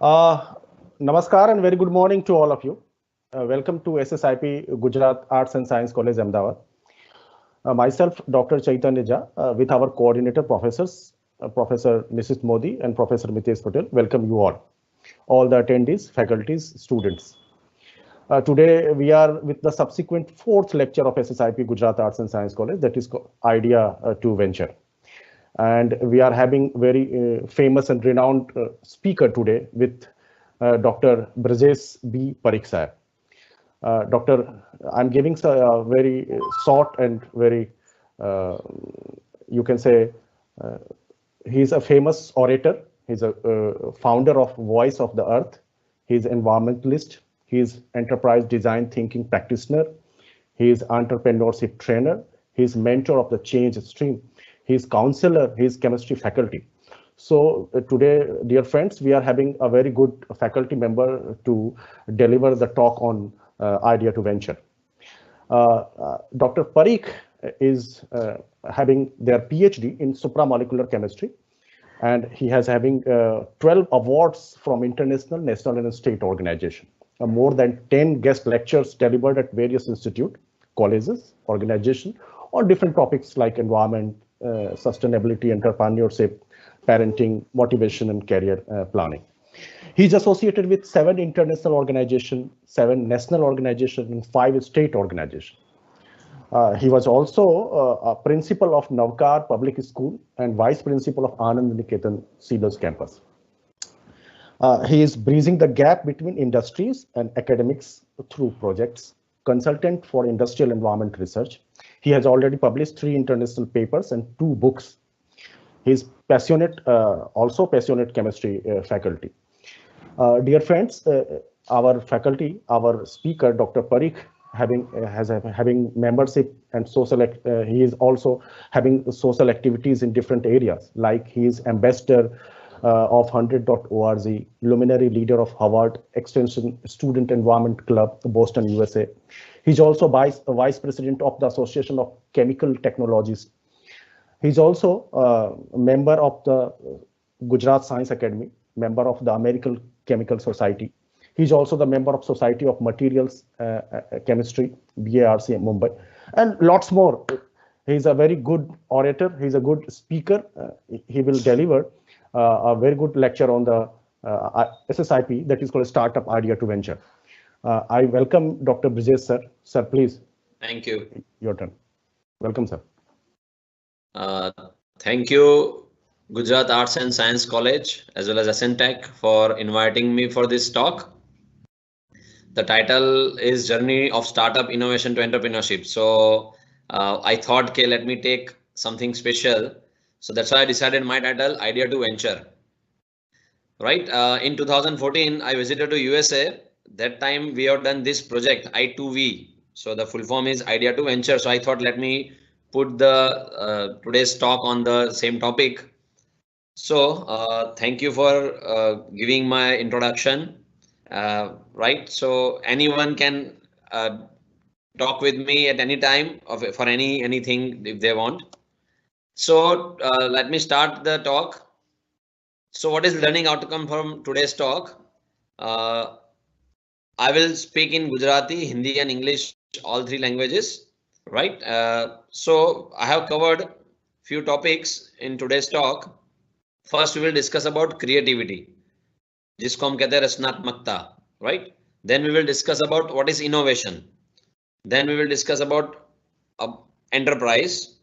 Uh, Namaskar and very good morning to all of you. Welcome to SSIP Gujarat Arts and Science College, Ahmedabad. Myself, Dr. Chaitanya Jha, with our coordinator professors, Professor Mrs. Modi and Professor Mitesh Patel, welcome you all the attendees, faculties, students. Today, we are with the subsequent fourth lecture of SSIP Gujarat Arts and Science College, that is Idea to Venture. And we are having very famous and renowned speaker today with Dr. Brajesh B. Parikh sir. Doctor, I'm giving a very short and very, uh, you can say, uh, he's a famous orator. He's a founder of Voice of the Earth. He's environmentalist. He's enterprise design thinking practitioner. He's entrepreneurship trainer. He's mentor of the change stream. He's counselor. He's chemistry faculty. So today, dear friends, we are having a very good faculty member to deliver the talk on idea to venture. Dr. Parikh is having their PhD in supramolecular chemistry, and he has having 12 awards from international, national, and state organization. More than 10 guest lectures delivered at various institute, colleges, organization on different topics like environment, sustainability, entrepreneurship, parenting, motivation, and career planning. He's associated with 7 international organizations, 7 national organizations, and 5 state organizations. He was also a principal of Navkar Public School and vice principal of Anand Niketan Seeders Campus. He is bridging the gap between industries and academics through projects, consultant for industrial environment research. He has already published 3 international papers and 2 books. He is passionate, also passionate chemistry faculty. Dear friends, our faculty, our speaker, Dr. Parikh, having membership and social, he is also having social activities in different areas, like he is ambassador of 100.org, luminary leader of Harvard Extension Student Environment Club, Boston, USA. He's also vice president of the Association of Chemical Technologies. He's also a member of the Gujarat Science Academy, member of the American Chemical Society. He's also the member of Society of Materials Chemistry, BARC in Mumbai, and lots more. He's a very good orator. He's a good speaker. He will deliver a very good lecture on the SSIP, that is called Startup Idea to Venture. I welcome Dr. Brajesh sir. Sir, please. Thank you. Your turn. Welcome, sir. Thank you, Gujarat Arts and Science College, as well as Ascentech, for inviting me for this talk. The title is Journey of Startup Innovation to Entrepreneurship. So I thought, okay, let me take something special. So that's why I decided my title, Idea to Venture. Right. In 2014, I visited to USA. That time we have done this project, I2V. So the full form is Idea to Venture. So I thought, let me put the today's talk on the same topic. So thank you for giving my introduction. Right. So anyone can talk with me at any time for anything if they want. So let me start the talk. So what is learning outcome from today's talk? I will speak in Gujarati, Hindi and English, all 3 languages, right? So I have covered few topics in today's talk. First, we will discuss about creativity, जिसको हम कहते हैं रचनात्मकता, right? Then we will discuss about what is innovation. Then we will discuss about enterprise.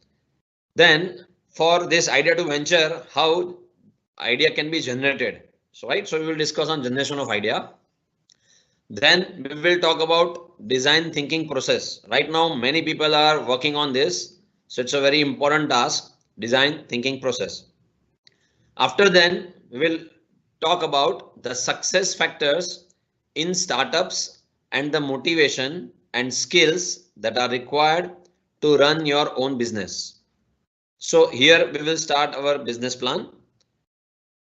Then for this idea to venture, how idea can be generated. So, right. So we will discuss on generation of idea. Then we will talk about design thinking process. Right now, many people are working on this. So it's a very important task, design thinking process. After then, we will talk about the success factors in startups and the motivation and skills that are required to run your own business. So here we will start our business plan.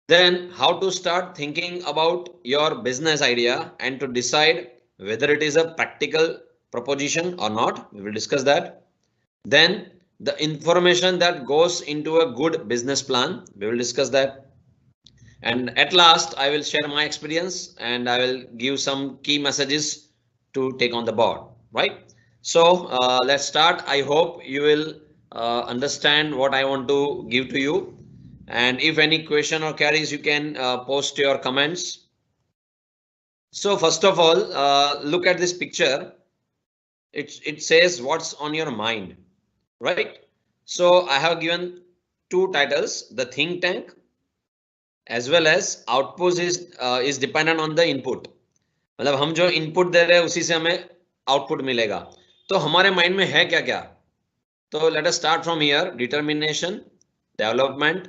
Then how to start thinking about your business idea and to decide whether it is a practical proposition or not. We will discuss that. Then the information that goes into a good business plan. We will discuss that. And at last, I will share my experience and I will give some key messages to take on the board, right? So let's start. I hope you will understand what I want to give to you. And if any question or queries, you can post your comments. So first of all, look at this picture. It says what's on your mind, right? So I have given two titles, the think tank as well as output is dependent on the input. मतलब हम जो input दे रहे हैं उसी से हमें output मिलेगा. तो हमारे माइंड में है क्या क्या? तो let us start from here. Determination, development,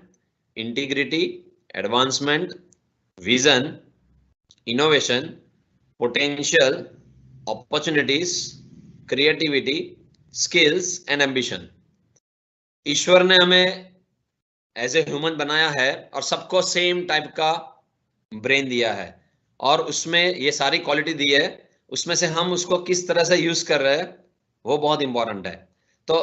integrity, advancement, vision, innovation, potential, opportunities, creativity, skills and ambition. ईश्वर ने हमें एज ए ह्यूमन बनाया है और सबको सेम टाइप का ब्रेन दिया है और उसमें ये सारी क्वालिटी दी है. उसमें से हम उसको किस तरह से यूज कर रहे हैं वो बहुत इंपॉर्टेंट है. तो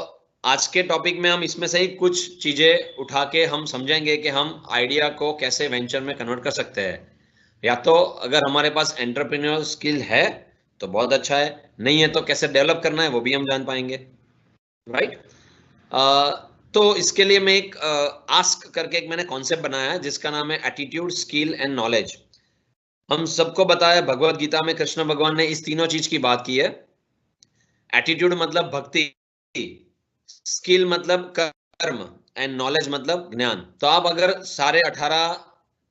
आज के टॉपिक में हम इसमें से ही कुछ चीजें उठा के हम समझेंगे कि हम आइडिया को कैसे वेंचर में कन्वर्ट कर सकते हैं. या तो अगर हमारे पास एंटरप्रेन्योर स्किल है तो बहुत अच्छा है, नहीं है तो कैसे डेवलप करना है वो भी हम जान पाएंगे, राइट? तो इसके लिए मैं एक आस्क करके एक मैंने कॉन्सेप्ट बनाया है जिसका नाम है एटीट्यूड, स्किल एंड नॉलेज. हम सबको बताया भगवत गीता में कृष्ण भगवान ने इस तीनों चीज की बात की है. एटीट्यूड मतलब भक्ति, स्किल मतलब कर्म एंड नॉलेज मतलब ज्ञान. तो आप अगर सारे 18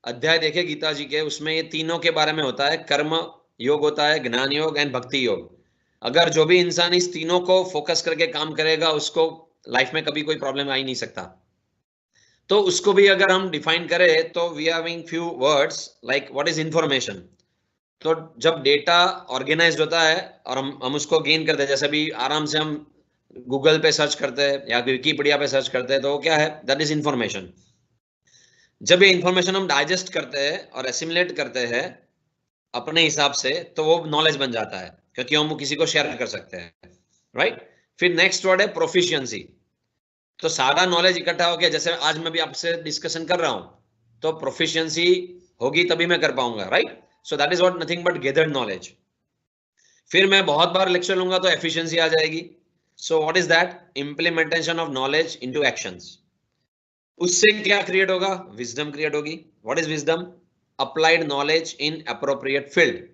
अध्याय देखे गीता जी के, उसमें ये तीनों के बारे में होता है. कर्म योग होता है, ज्ञान योग एंड भक्ति योग. अगर जो भी इंसान इस तीनों को फोकस करके काम करेगा उसको लाइफ में कभी कोई प्रॉब्लम आ ही नहीं सकता. तो उसको भी अगर हम डिफाइन करें तो we are having few words like what is information. तो जब डेटा ऑर्गेनाइज्ड होता है और हम उसको गेन करते हैं, जैसे भी आराम से हम गूगल पे सर्च करते हैं या विकिपीडिया पे सर्च करते हैं, तो वो क्या है? That is information. जब ये इंफॉर्मेशन हम डाइजेस्ट करते हैं और एसिमुलेट करते हैं अपने हिसाब से, तो वो नॉलेज बन जाता है क्योंकि हम वो किसी को शेयर कर सकते हैं, राइट? फिर नेक्स्ट वर्ड है प्रोफिशिएंसी. तो सारा नॉलेज इकट्ठा हो गया, जैसे आज मैं भी आपसे डिस्कशन कर रहा हूं, तो प्रोफिशिएंसी होगी तभी मैं कर पाऊंगा, right? So that is what nothing but gathered knowledge. फिर मैं बहुत बार लेक्चर लूंगा तो एफिशिएंसी आ जाएगी. So what is that? Implementation of knowledge into actions. उससे क्या क्रिएट होगा? विजडम क्रिएट होगी. What is wisdom? Applied knowledge in appropriate field.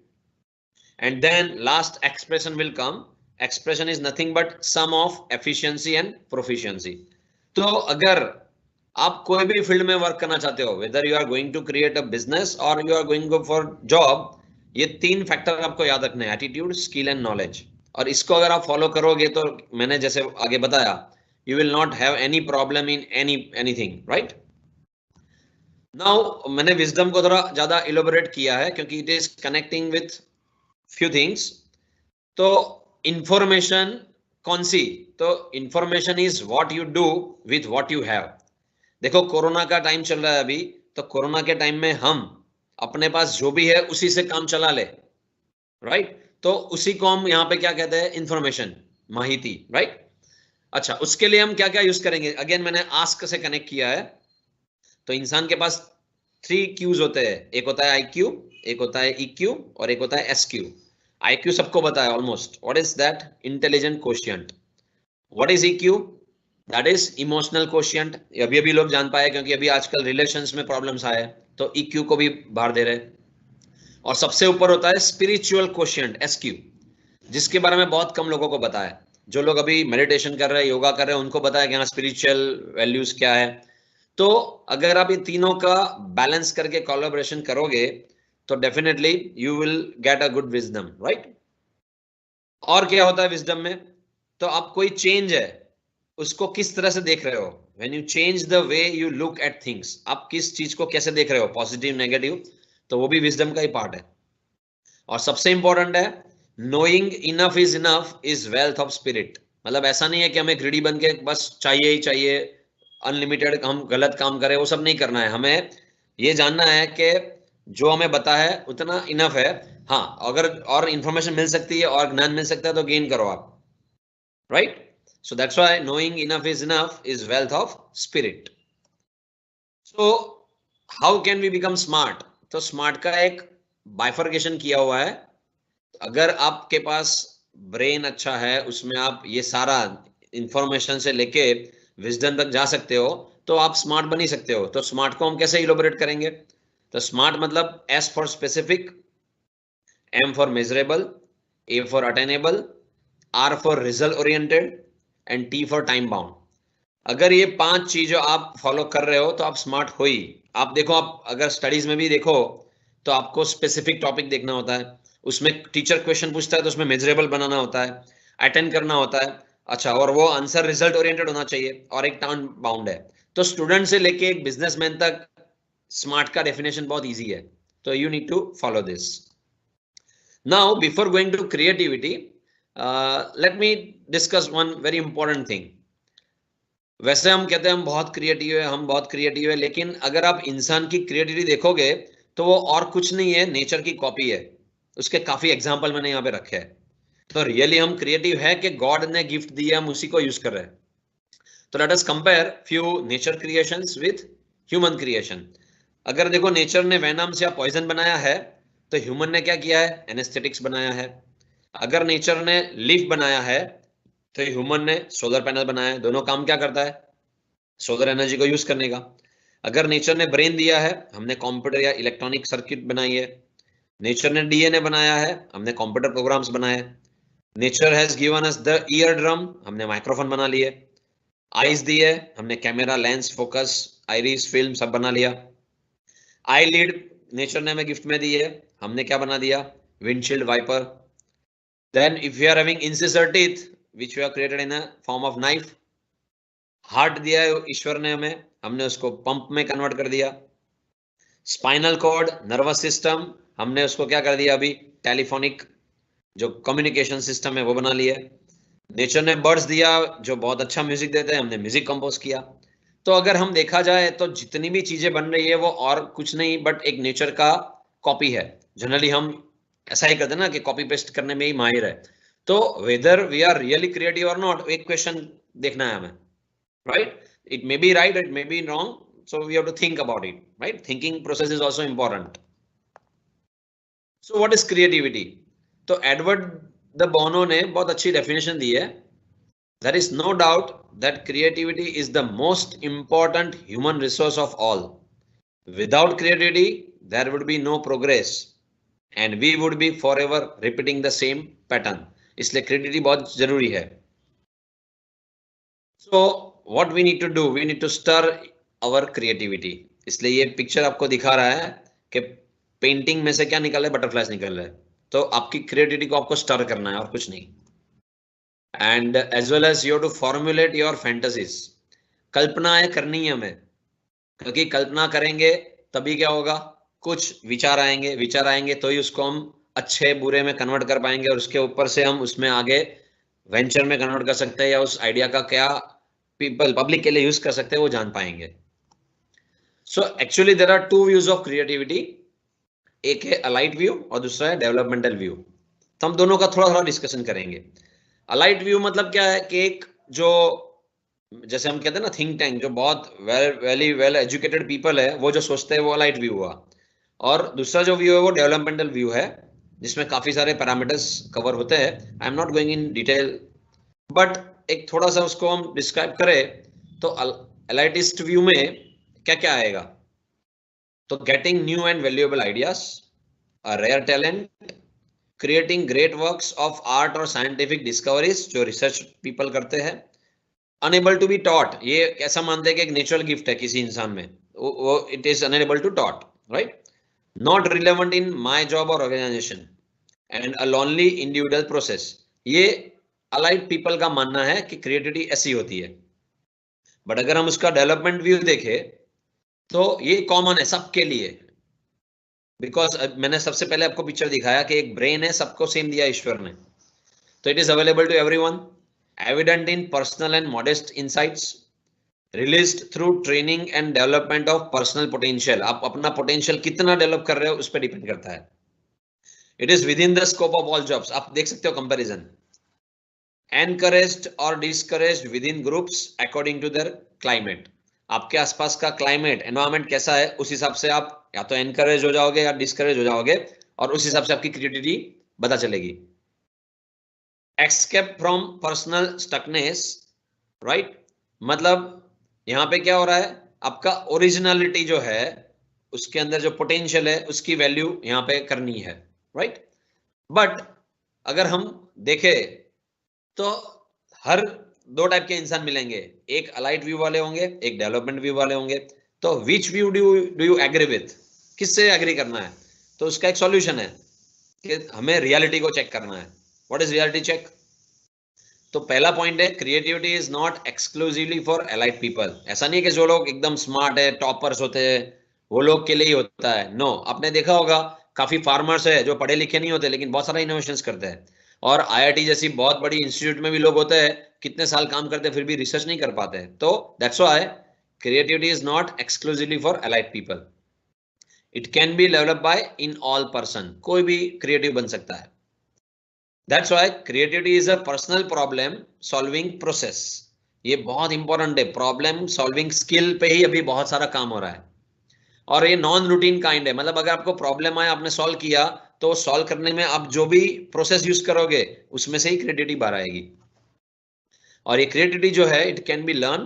And then last expression will come. Expression is nothing but sum of efficiency and proficiency. तो अगर आप कोई भी field में वर्क करना चाहते हो, whether you are going to create a business or you are going to go for job, ये तीन फैक्टर आपको याद रखने हैं, एटीट्यूड, स्किल एंड नॉलेज. और इसको अगर आप फॉलो करोगे तो मैंने जैसे आगे बताया, you will not have any problem in anything, right? Now मैंने विजडम को थोड़ा ज्यादा इलोबरेट किया है क्योंकि it is connecting with few things. तो इंफॉर्मेशन कौन सी? तो information is what you do with what you have. देखो कोरोना का टाइम चल रहा है अभी, तो कोरोना के टाइम में हम अपने पास जो भी है उसी से काम चला ले, राइट? तो उसी को हम यहाँ पे क्या कहते हैं? इंफॉर्मेशन, माहिती, राइट? अच्छा, उसके लिए हम क्या क्या यूज करेंगे? अगेन मैंने आस्क से कनेक्ट किया है. तो इंसान के पास 3 क्यूज होते हैं. एक होता है IQ, एक होता है EQ और एक होता है SQ. IQ सबको पता है almost. What is that? Intelligent quotient. What is EQ? That is emotional quotient. अभी लोग जान पाए क्योंकि अभी आजकल रिलेशंस में प्रॉब्लम्स आए तो EQ को भी बाहर दे रहे. और सबसे ऊपर होता है स्पिरिचुअल कोशिएंट, SQ, जिसके बारे में बहुत कम लोगों को पता है. जो लोग अभी मेडिटेशन कर रहे हैं, योगा कर रहे हैं, उनको पता है कि हाँ स्पिरिचुअल वैल्यूज क्या है. तो अगर आप इन तीनों का बैलेंस करके कोलैबोरेशन करोगे तो definitely you will get a good wisdom, right? और क्या होता है विजडम में? तो आप कोई चेंज है उसको किस तरह से देख रहे हो. When you change the way you look at things, आप किस चीज को कैसे देख रहे हो, पॉजिटिव, नेगेटिव, तो वो भी विजडम का ही पार्ट है. और सबसे इंपॉर्टेंट है knowing enough is enough is wealth of spirit. मतलब ऐसा नहीं है कि हमें ग्रीडी बन के बस चाहिए ही चाहिए, अनलिमिटेड हम गलत काम करें, वो सब नहीं करना है. हमें ये जानना है कि जो हमें पता है उतना इनफ है. हाँ, अगर और इंफॉर्मेशन मिल सकती है और ज्ञान मिल सकता है तो गेन करो आप, right? So that's why knowing enough is wealth of spirit. So how can we become smart? तो स्मार्ट का एक बाइफर्केशन किया हुआ है. अगर आपके पास ब्रेन अच्छा है, उसमें आप ये सारा इंफॉर्मेशन से लेके विजडम तक जा सकते हो, तो आप स्मार्ट बन ही सकते हो. तो स्मार्ट को हम कैसे इलोबरेट करेंगे? तो स्मार्ट मतलब S for specific, M for measurable, A for attainable, R for result oriented and T for time bound. अगर ये 5 चीजें आप फॉलो कर रहे हो तो आप स्मार्ट हो ही. आप देखो, आप अगर स्टडीज में भी देखो तो आपको स्पेसिफिक टॉपिक देखना होता है, उसमें टीचर क्वेश्चन पूछता है तो उसमें मेजरेबल बनाना होता है, अटेंड करना होता है. अच्छा, और वो आंसर रिजल्ट ओरिएंटेड होना चाहिए और एक टाइम बाउंड है. तो स्टूडेंट से लेके एक बिजनेसमैन तक स्मार्ट का डेफिनेशन बहुत इजी है. तो you need to follow this. Now before going to creativity, let me discuss one very important thing. वैसे हम कहते हैं हम बहुत क्रिएटिव है, हम बहुत क्रिएटिव है, लेकिन अगर आप इंसान की क्रिएटिविटी देखोगे तो वो और कुछ नहीं है, नेचर की कॉपी है. उसके काफी एग्जांपल मैंने यहाँ पे रखे हैं. तो रियली हम क्रिएटिव है कि गॉड ने गिफ्ट दिया, हम उसी को यूज कर रहे हैं. तो let us compare few nature creations with human creation. अगर देखो, नेचर ने वेनम से पॉइजन बनाया है, तो ह्यूमन ने क्या किया है? एनेस्थेटिक्स बनाया है. अगर नेचर ने लीफ बनाया है तो ह्यूमन ने सोलर पैनल बनाया है. दोनों काम क्या करता है? सोलर एनर्जी को यूज करने का. अगर नेचर ने ब्रेन दिया है, हमने कंप्यूटर या इलेक्ट्रॉनिक सर्किट बनाई है. नेचर ने डीएनए बनाया है, हमने कंप्यूटर प्रोग्राम्स बनाए. Nature has given us the ear drum, हमने माइक्रोफोन बना लिए. आईज दी है, हमने camera, lens, focus, iris, film सब बना लिया. आई लीड नेचर ने हमें गिफ्ट में दी है, हमने क्या बना दिया? Windshield wiper. Then if you are having incisor teeth which we have created in a form of knife. Heart दिया है ईश्वर ने हमें, हमने उसको पंप में कन्वर्ट कर दिया. स्पाइनल कॉर्ड, नर्वस सिस्टम, हमने उसको क्या कर दिया? अभी टेलीफोनिक जो कम्युनिकेशन सिस्टम है वो बना लिया. नेचर ने बर्ड्स दिया जो बहुत अच्छा म्यूजिक देते हैं, हमने म्यूजिक कंपोज किया. तो अगर हम देखा जाए तो जितनी भी चीजें बन रही है वो और कुछ नहीं बट एक नेचर का कॉपी है. जनरली हम ऐसा ही करते हैं ना कि कॉपी पेस्ट करने में ही माहिर है. तो whether we are really creative और नॉट, एक क्वेश्चन देखना है हमें. Right? It may be right, it may be wrong. So we have to think about it, right? Thinking process is also important. So what is creativity? तो Edward the बोनो ने बहुत अच्छी definition दी है. There is no doubt that creativity is the most important human resource of all. Without creativity, there would be no progress, and we would be forever repeating the same pattern. इसलिए creativity बहुत जरूरी है. So what we need to do? We need to stir our creativity. इसलिए ये picture आपको दिखा रहा है कि पेंटिंग में से क्या निकल रहा है? बटरफ्लाइज निकल रहा है. तो आपकी क्रिएटिविटी को आपको स्टर करना है और कुछ नहीं. And as well as you have to formulate your fantasies. कल्पनाएं करनी है हमें, क्योंकि कल्पना करेंगे तभी क्या होगा? कुछ विचार आएंगे, विचार आएंगे तो ही उसको हम अच्छे बुरे में कन्वर्ट कर पाएंगे, और उसके ऊपर से हम उसमें आगे वेंचर में कन्वर्ट कर सकते हैं, या उस आइडिया का क्या पब्लिक के लिए यूज कर सकते हैं वो जान पाएंगे. So actually there are 2 views of creativity. एक है अलाइट व्यू और दूसरा है डेवलपमेंटल व्यू. तो हम दोनों का थोड़ा थोड़ा डिस्कशन करेंगे. अलाइट व्यू मतलब क्या है? कि एक जो, जैसे हम कहते हैं ना, थिंक टैंक, जो बहुत वेल एजुकेटेड पीपल है वो जो सोचते हैं, वो अलाइट व्यू हुआ. और दूसरा जो व्यू है वो डेवलपमेंटल व्यू है, जिसमें काफी सारे पैरामीटर्स कवर होते हैं. आई am not going in detail, but एक थोड़ा सा उसको हम डिस्क्राइब करें तो एलाइटिस्ट व्यू में क्या क्या आएगा? तो getting new and valuable ideas, a rare talent, creating great works of art और साइंटिफिक डिस्कवरीज जो रिसर्च पीपल करते हैं. अनेबल टू बी टॉट, ये कैसा मानते हैं कि एक नेचुरल गिफ्ट है किसी इंसान में, वो it is unable to taught, right? Not relevant in my job और organisation, and a lonely individual process. ये अलाइड पीपल का मानना है कि क्रिएटिविटी ऐसी होती है. बट अगर हम उसका डेवलपमेंट व्यू देखें तो ये कॉमन है सबके लिए. बिकॉज मैंने सबसे पहले आपको पिक्चर दिखाया कि एक ब्रेन है, सबको सेम दिया ईश्वर ने. तो it is available to everyone, evident in personal and modest insights, released through training and development of personal potential. आप अपना पोटेंशियल कितना डेवलप कर रहे हो उस पर डिपेंड करता है. It is with in the scope of all jobs. आप देख सकते हो comparison. Encouraged or discouraged within groups according to their climate. आपके आसपास का क्लाइमेट एनवायरमेंट कैसा है, उस हिसाब से आप या तो एनकरेज हो जाओगे या डिस्करेज हो जाओगे, और उस हिसाब से आपकी क्रिएटिविटी पता चलेगी। Escape from personal stuckness, right, मतलब यहाँ पे क्या हो रहा है, आपका ओरिजिनलिटी जो है, उसके अंदर जो पोटेंशियल है उसकी वैल्यू यहाँ पे करनी है, राइट। बट अगर हम देखें तो हर दो टाइप के इंसान मिलेंगे, एक अलाइट व्यू वाले होंगे, एक डेवलपमेंट व्यू वाले होंगे। तो which view do you agree with, किससे एग्री करना है? तो उसका एक सॉल्यूशन है कि हमें रियलिटी को चेक करना है। What is reality check? तो पहला पॉइंट है, creativity is not exclusively for elite people. ऐसा नहीं कि जो लोग एकदम स्मार्ट है, टॉपर्स होते हैं, वो लोग के लिए ही होता है। नो, आपने देखा होगा काफी फार्मर्स है जो पढ़े लिखे नहीं होते लेकिन बहुत सारा इनोवेशंस करते हैं, और आईआईटी जैसी बहुत बड़ी इंस्टीट्यूट में भी लोग होते हैं, कितने साल काम करते हैं फिर भी रिसर्च नहीं कर पाते। तो that's why creativity is not exclusively for elite people, it can be develop by in all person, कोई भी क्रिएटिव बन सकता है। That's why creativity is a personal problem solving process. ये बहुत इंपॉर्टेंट है, प्रॉब्लम सॉल्विंग स्किल पे ही अभी बहुत सारा काम हो रहा है, और ये नॉन रूटीन काइंड है। मतलब अगर आपको प्रॉब्लम आया, आपने सॉल्व किया, तो सॉल्व करने में आप जो भी प्रोसेस यूज करोगे उसमें से ही क्रिएटिविटी बाहर आएगी। और ये क्रिएटिविटी जो है, it can be learn,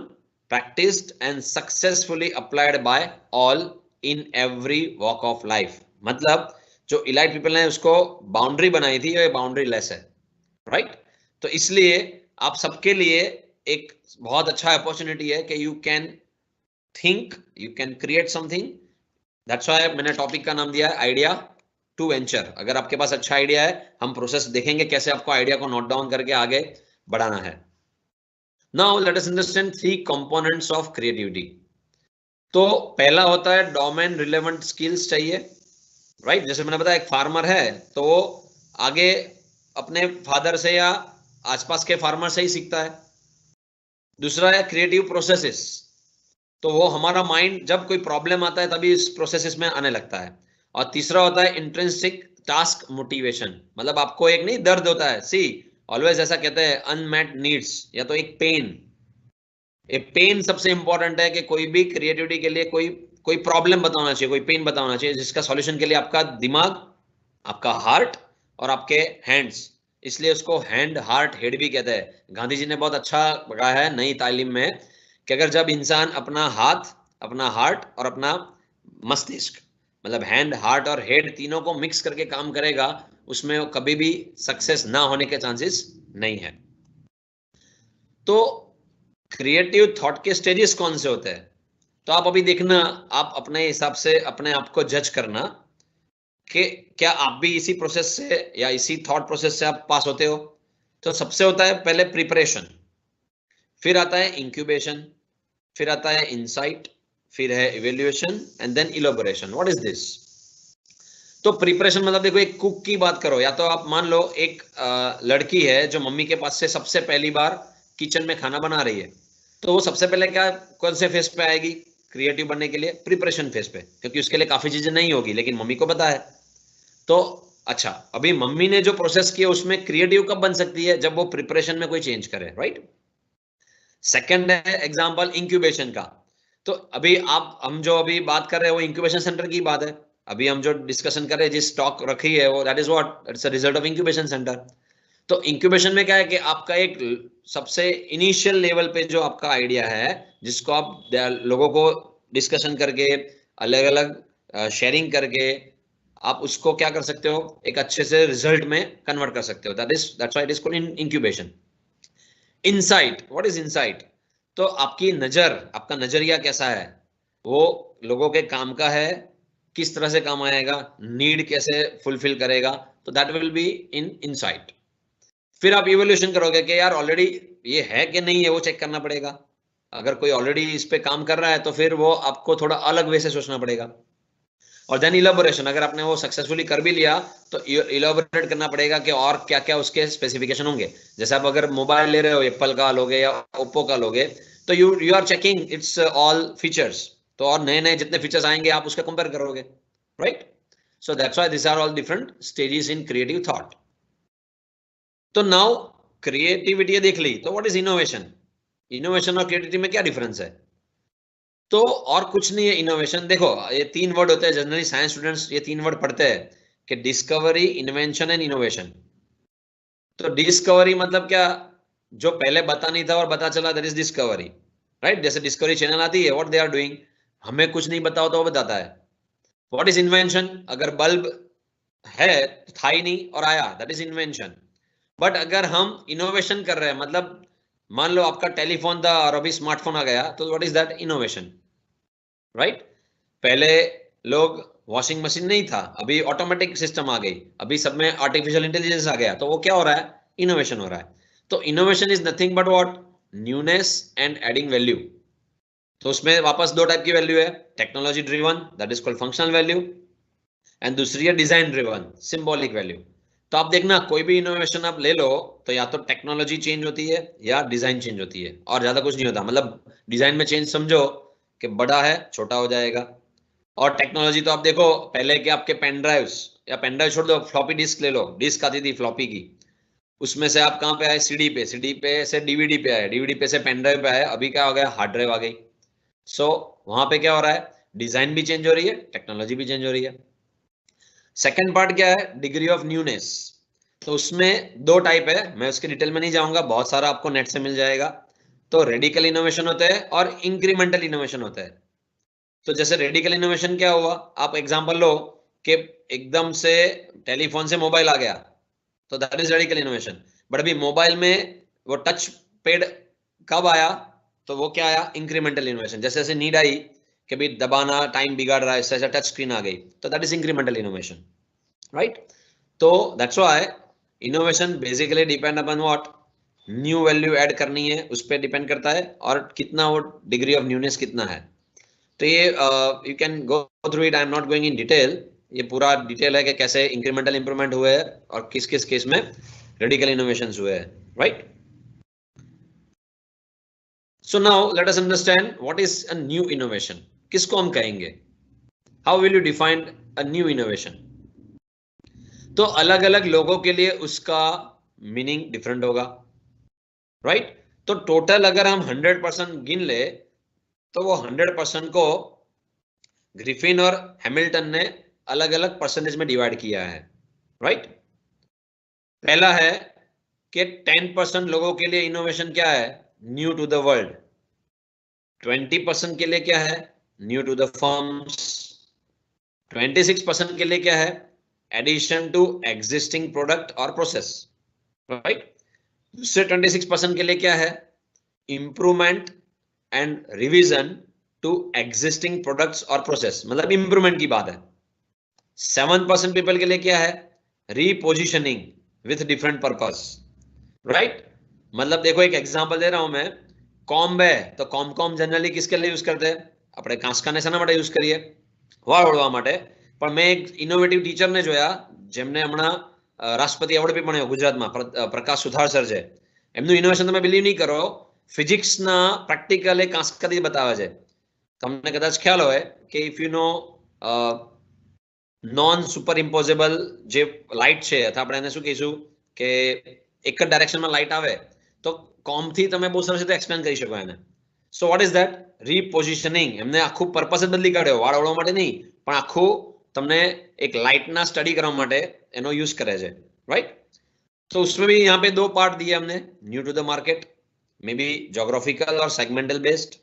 practised and successfully applied by all in every walk of life. मतलब जो इलाइट पीपल ने उसको बाउंड्री बनाई थी, ये बाउंड्री लेस है, राइट। तो इसलिए आप सबके लिए एक बहुत अच्छा अपॉर्चुनिटी है कि you can think, you can create something. That's why मैंने टॉपिक का नाम दिया है आइडिया टू वेंचर। अगर आपके पास अच्छा आइडिया है, हम प्रोसेस देखेंगे कैसे आपको आइडिया को नोट डाउन करके आगे बढ़ाना है। Now let us understand 3 components of creativity. तो पहला होता है डोमेन रिलेवेंट स्किल्स चाहिए, राइट। जैसे मैंने बताया, एक फार्मर है तो वो आगे अपने फादर से या आसपास के फार्मर से ही सीखता है। दूसरा है क्रिएटिव प्रोसेसेस, तो वो हमारा माइंड जब कोई प्रॉब्लम आता है तभी इस प्रोसेसेस में आने लगता है। और तीसरा होता है इंट्रिंसिक टास्क मोटिवेशन, मतलब आपको एक नहीं दर्द होता है, सी ऑलवेज ऐसा कहते हैं अनमेट नीड्स, या तो एक पेन। एक पेन सबसे इंपॉर्टेंट है कि कोई भी क्रिएटिविटी के लिए कोई प्रॉब्लम बताना चाहिए, कोई पेन बताना चाहिए, जिसका सॉल्यूशन के लिए आपका दिमाग, आपका हार्ट और आपके हैंड्स, इसलिए उसको हैंड हार्ट हेड भी कहते हैं। गांधी जी ने बहुत अच्छा कहा है नई तालीम में कि अगर जब इंसान अपना हाथ, अपना हार्ट और अपना मस्तिष्क, मतलब हैंड हार्ट और हेड तीनों को मिक्स करके काम करेगा, उसमें कभी भी सक्सेस ना होने के चांसेस नहीं है। तो क्रिएटिव थॉट के स्टेजेस कौन से होते हैं? तो आप अभी देखना, आप अपने हिसाब से अपने आप को जज करना कि क्या आप भी इसी प्रोसेस से या इसी थॉट प्रोसेस से आप पास होते हो। तो सबसे होता है पहले प्रिपरेशन, फिर आता है इंक्यूबेशन, फिर आता है इंसाइट, फिर है evaluation and then elaboration. What is this? तो प्रिपरेशन मतलब देखो, एक कुक की बात करो, या तो आप मान लो एक लड़की है जो मम्मी के पास से सबसे पहली बार किचन में खाना बना रही है, तो वो सबसे पहले क्या, कौन से फेज पे आएगी क्रिएटिव बनने के लिए? प्रिपरेशन फेज पे, क्योंकि उसके लिए काफी चीजें नहीं होगी लेकिन मम्मी को पता है। तो अच्छा, अभी मम्मी ने जो प्रोसेस किया उसमें क्रिएटिव कब बन सकती है? जब वो प्रिपरेशन में कोई चेंज करे, राइट। सेकंड है एग्जांपल इंक्यूबेशन का। तो अभी हम जो अभी बात कर रहे हैं वो इंक्यूबेशन सेंटर की बात है। अभी हम जो डिस्कशन कर रहे हैं, जिस स्टॉक रखी है, वो that is what, it's a result of incubation centre. तो इंक्यूबेशन में क्या है कि आपका एक सबसे इनिशियल लेवल पे जो आपका आइडिया है, जिसको आप लोगों को डिस्कशन करके, अलग अलग शेयरिंग करके, आप उसको क्या कर सकते हो, एक अच्छे से रिजल्ट में कन्वर्ट कर सकते हो। That's why it is called incubation. Insight, what is insight? तो आपकी नजर, आपका नजरिया कैसा है, वो लोगों के काम का है, किस तरह से काम आएगा, नीड कैसे फुलफिल करेगा, तो that will be in insight. फिर आप इवोल्यूशन करोगे कि यार ऑलरेडी ये है कि नहीं है, वो चेक करना पड़ेगा। अगर कोई ऑलरेडी इस पे काम कर रहा है तो फिर वो आपको थोड़ा अलग वे से सोचना पड़ेगा। और देन इलेबोरेशन, अगर आपने वो सक्सेसफुली कर भी लिया तो इलेबोरेट करना पड़ेगा कि और क्या क्या उसके स्पेसिफिकेशन होंगे। जैसे आप अगर मोबाइल ले रहे हो, एप्पल का लोगे या ओप्पो का लोगे, तो you are checking its all features, तो और नए नए जितने फीचर्स आएंगे आप उसका कंपेयर करोगे, right. So that's why this are all different stages in creative thought. तो नाउ क्रिएटिविटी देख ली, तो व्हाट इज इनोवेशन? इनोवेशन और क्रिएटिविटी में क्या डिफरेंस है? तो और कुछ नहीं है इनोवेशन। देखो ये 3 वर्ड होते हैं, जनरली साइंस स्टूडेंट्स ये 3 वर्ड पढ़ते हैं कि डिस्कवरी, इन्वेंशन एंड इनोवेशन। तो डिस्कवरी मतलब क्या, जो पहले पता नहीं था और पता चला, दैट इज डिस्कवरी, राइट। जैसे डिस्कवरी चैनल आती है, व्हाट दे आर डूइंग, हमें कुछ नहीं पता होता वो बताता है। व्हाट इज इन्वेंशन, अगर बल्ब है तो था ही नहीं और आया, दैट इज इन्वेंशन। बट अगर हम इनोवेशन कर रहे हैं, मतलब मान लो आपका टेलीफोन था और अभी स्मार्टफोन आ गया, तो what is that, innovation, right. पहले लोग वॉशिंग मशीन नहीं था, अभी ऑटोमेटिक सिस्टम आ गई, अभी सब में आर्टिफिशियल इंटेलिजेंस आ गया, तो वो क्या हो रहा है, इनोवेशन हो रहा है। तो innovation is nothing but what, newness and adding value. तो उसमें वापस 2 टाइप की वैल्यू है, technology driven that is called functional value, and दूसरी है डिजाइन ड्रिवन सिंबॉलिक वैल्यू। तो आप देखना कोई भी इनोवेशन आप ले लो, तो या तो टेक्नोलॉजी चेंज होती है या डिजाइन चेंज होती है, और ज्यादा कुछ नहीं होता। मतलब डिजाइन में चेंज समझो कि बड़ा है छोटा हो जाएगा, और टेक्नोलॉजी तो आप देखो पहले के आपके पेन ड्राइव्स, या पेन ड्राइव छोड़ दो, फ्लॉपी डिस्क ले लो, डिस्क आती थी फ्लॉपी की, उसमें से आप कहाँ पे आए, सीडी पे, सीडी पे से डीवीडी पे आए, डीवीडी पे से पेन ड्राइव पे आए, अभी क्या हो गया, हार्ड ड्राइव आ गई। सो वहां पे क्या हो रहा है, डिजाइन भी चेंज हो रही है, टेक्नोलॉजी भी चेंज हो रही है। सेकेंड पार्ट क्या है, डिग्री ऑफ न्यूनेस। तो उसमें 2 टाइप है, मैं उसके डिटेल में नहीं जाऊंगा, बहुत सारा आपको नेट से मिल जाएगा। तो रेडिकल इनोवेशन होता है और इंक्रीमेंटल इनोवेशन होता है। तो जैसे रेडिकल इनोवेशन क्या हुआ, आप एग्जांपल लो कि एकदम से टेलीफोन से मोबाइल आ गया, तो that is radical innovation. But अभी मोबाइल में वो टच पैड कब आया, तो वो क्या आया, इंक्रीमेंटल इनोवेशन। जैसे जैसे नीड आई कि भाई दबाना टाइम बिगाड़ रहा है, ऐसा टच स्क्रीन आ गई, तो that is incremental innovation, right. तो that's why innovation basically depend upon what, new value add करनी है, उस पर डिपेंड करता है, और कितना वो डिग्री ऑफ न्यूनेस कितना है। तो ये you can go through it, I am not going in detail, ये पूरा डिटेल है कि कैसे इंक्रीमेंटल इंप्रूवमेंट हुए हैं और किस किस केस में रेडिकल इनोवेशंस हुए हैं, right. So now let us understand what is a new innovation, किसको हम कहेंगे, how will you define a new innovation. तो अलग अलग लोगों के लिए उसका मीनिंग डिफरेंट होगा, राइट। तो टोटल अगर हम 100% गिन ले, तो वो 100% को ग्रिफिन और हैमिल्टन ने अलग अलग परसेंटेज में डिवाइड किया है, राइट। पहला है कि 10% लोगों के लिए इनोवेशन क्या है, न्यू टू द वर्ल्ड। 20% के लिए क्या है, न्यू टू द फर्म्स। 26% के लिए क्या है, एडिशन टू एग्जिस्टिंग प्रोडक्ट और प्रोसेस, राइट। दूसरे 26% के लिए क्या है, improvement and revision to existing products और प्रोसेस, मतलब इंप्रूवमेंट की बात है। 7% पीपल के लिए क्या है, repositioning with different purpose, right. मतलब देखो एक एग्जांपल दे रहा हूं मैं, कॉम्ब है तो कॉम जनरली किसके लिए यूज करते हैं, આપણે કાંસકાને શેના માટે યુઝ કરીએ, વાળ ઓળવા માટે। પણ मैं एक ઇનોવેટિવ ટીચર ने જોયા જેમને હમણાં રાષ્ટ્રપતિ એવોર્ડ બી મળ્યો ગુજરાતમાં, પ્રકાશ સુથાર સર છે। એમનું ઇનોવેશન તમે બિલીવ નહીં કરો, ફિઝિક્સના પ્રેક્ટિકલ કાંસકાથી બતાવે છે। તમને કદાચ ખ્યાલ હોય કે if you know non super imposable જે લાઇટ છે, અથવા આપણે એને શું કહીશું કે એક જ ડાયરેક્શનમાં લાઇટ આવે, તો કોમથી તમે બહુ સરસ રીતે એક્સપ્લેન કરી શકો એને। So what is that, repositioning. એમને આખું પર્પસ જ બદલી કાઢ્યો, વાળ ઓળવા માટે નહીં, પણ આખું તમને એક લાઇટના સ્ટડી કરવા માટે એનો યુઝ કરે છે, राइट। तो उसमें भी यहाँ पे 2 पार्ट दिए हमने, new to the market, may be geographical और सेगमेंटल बेस्ड,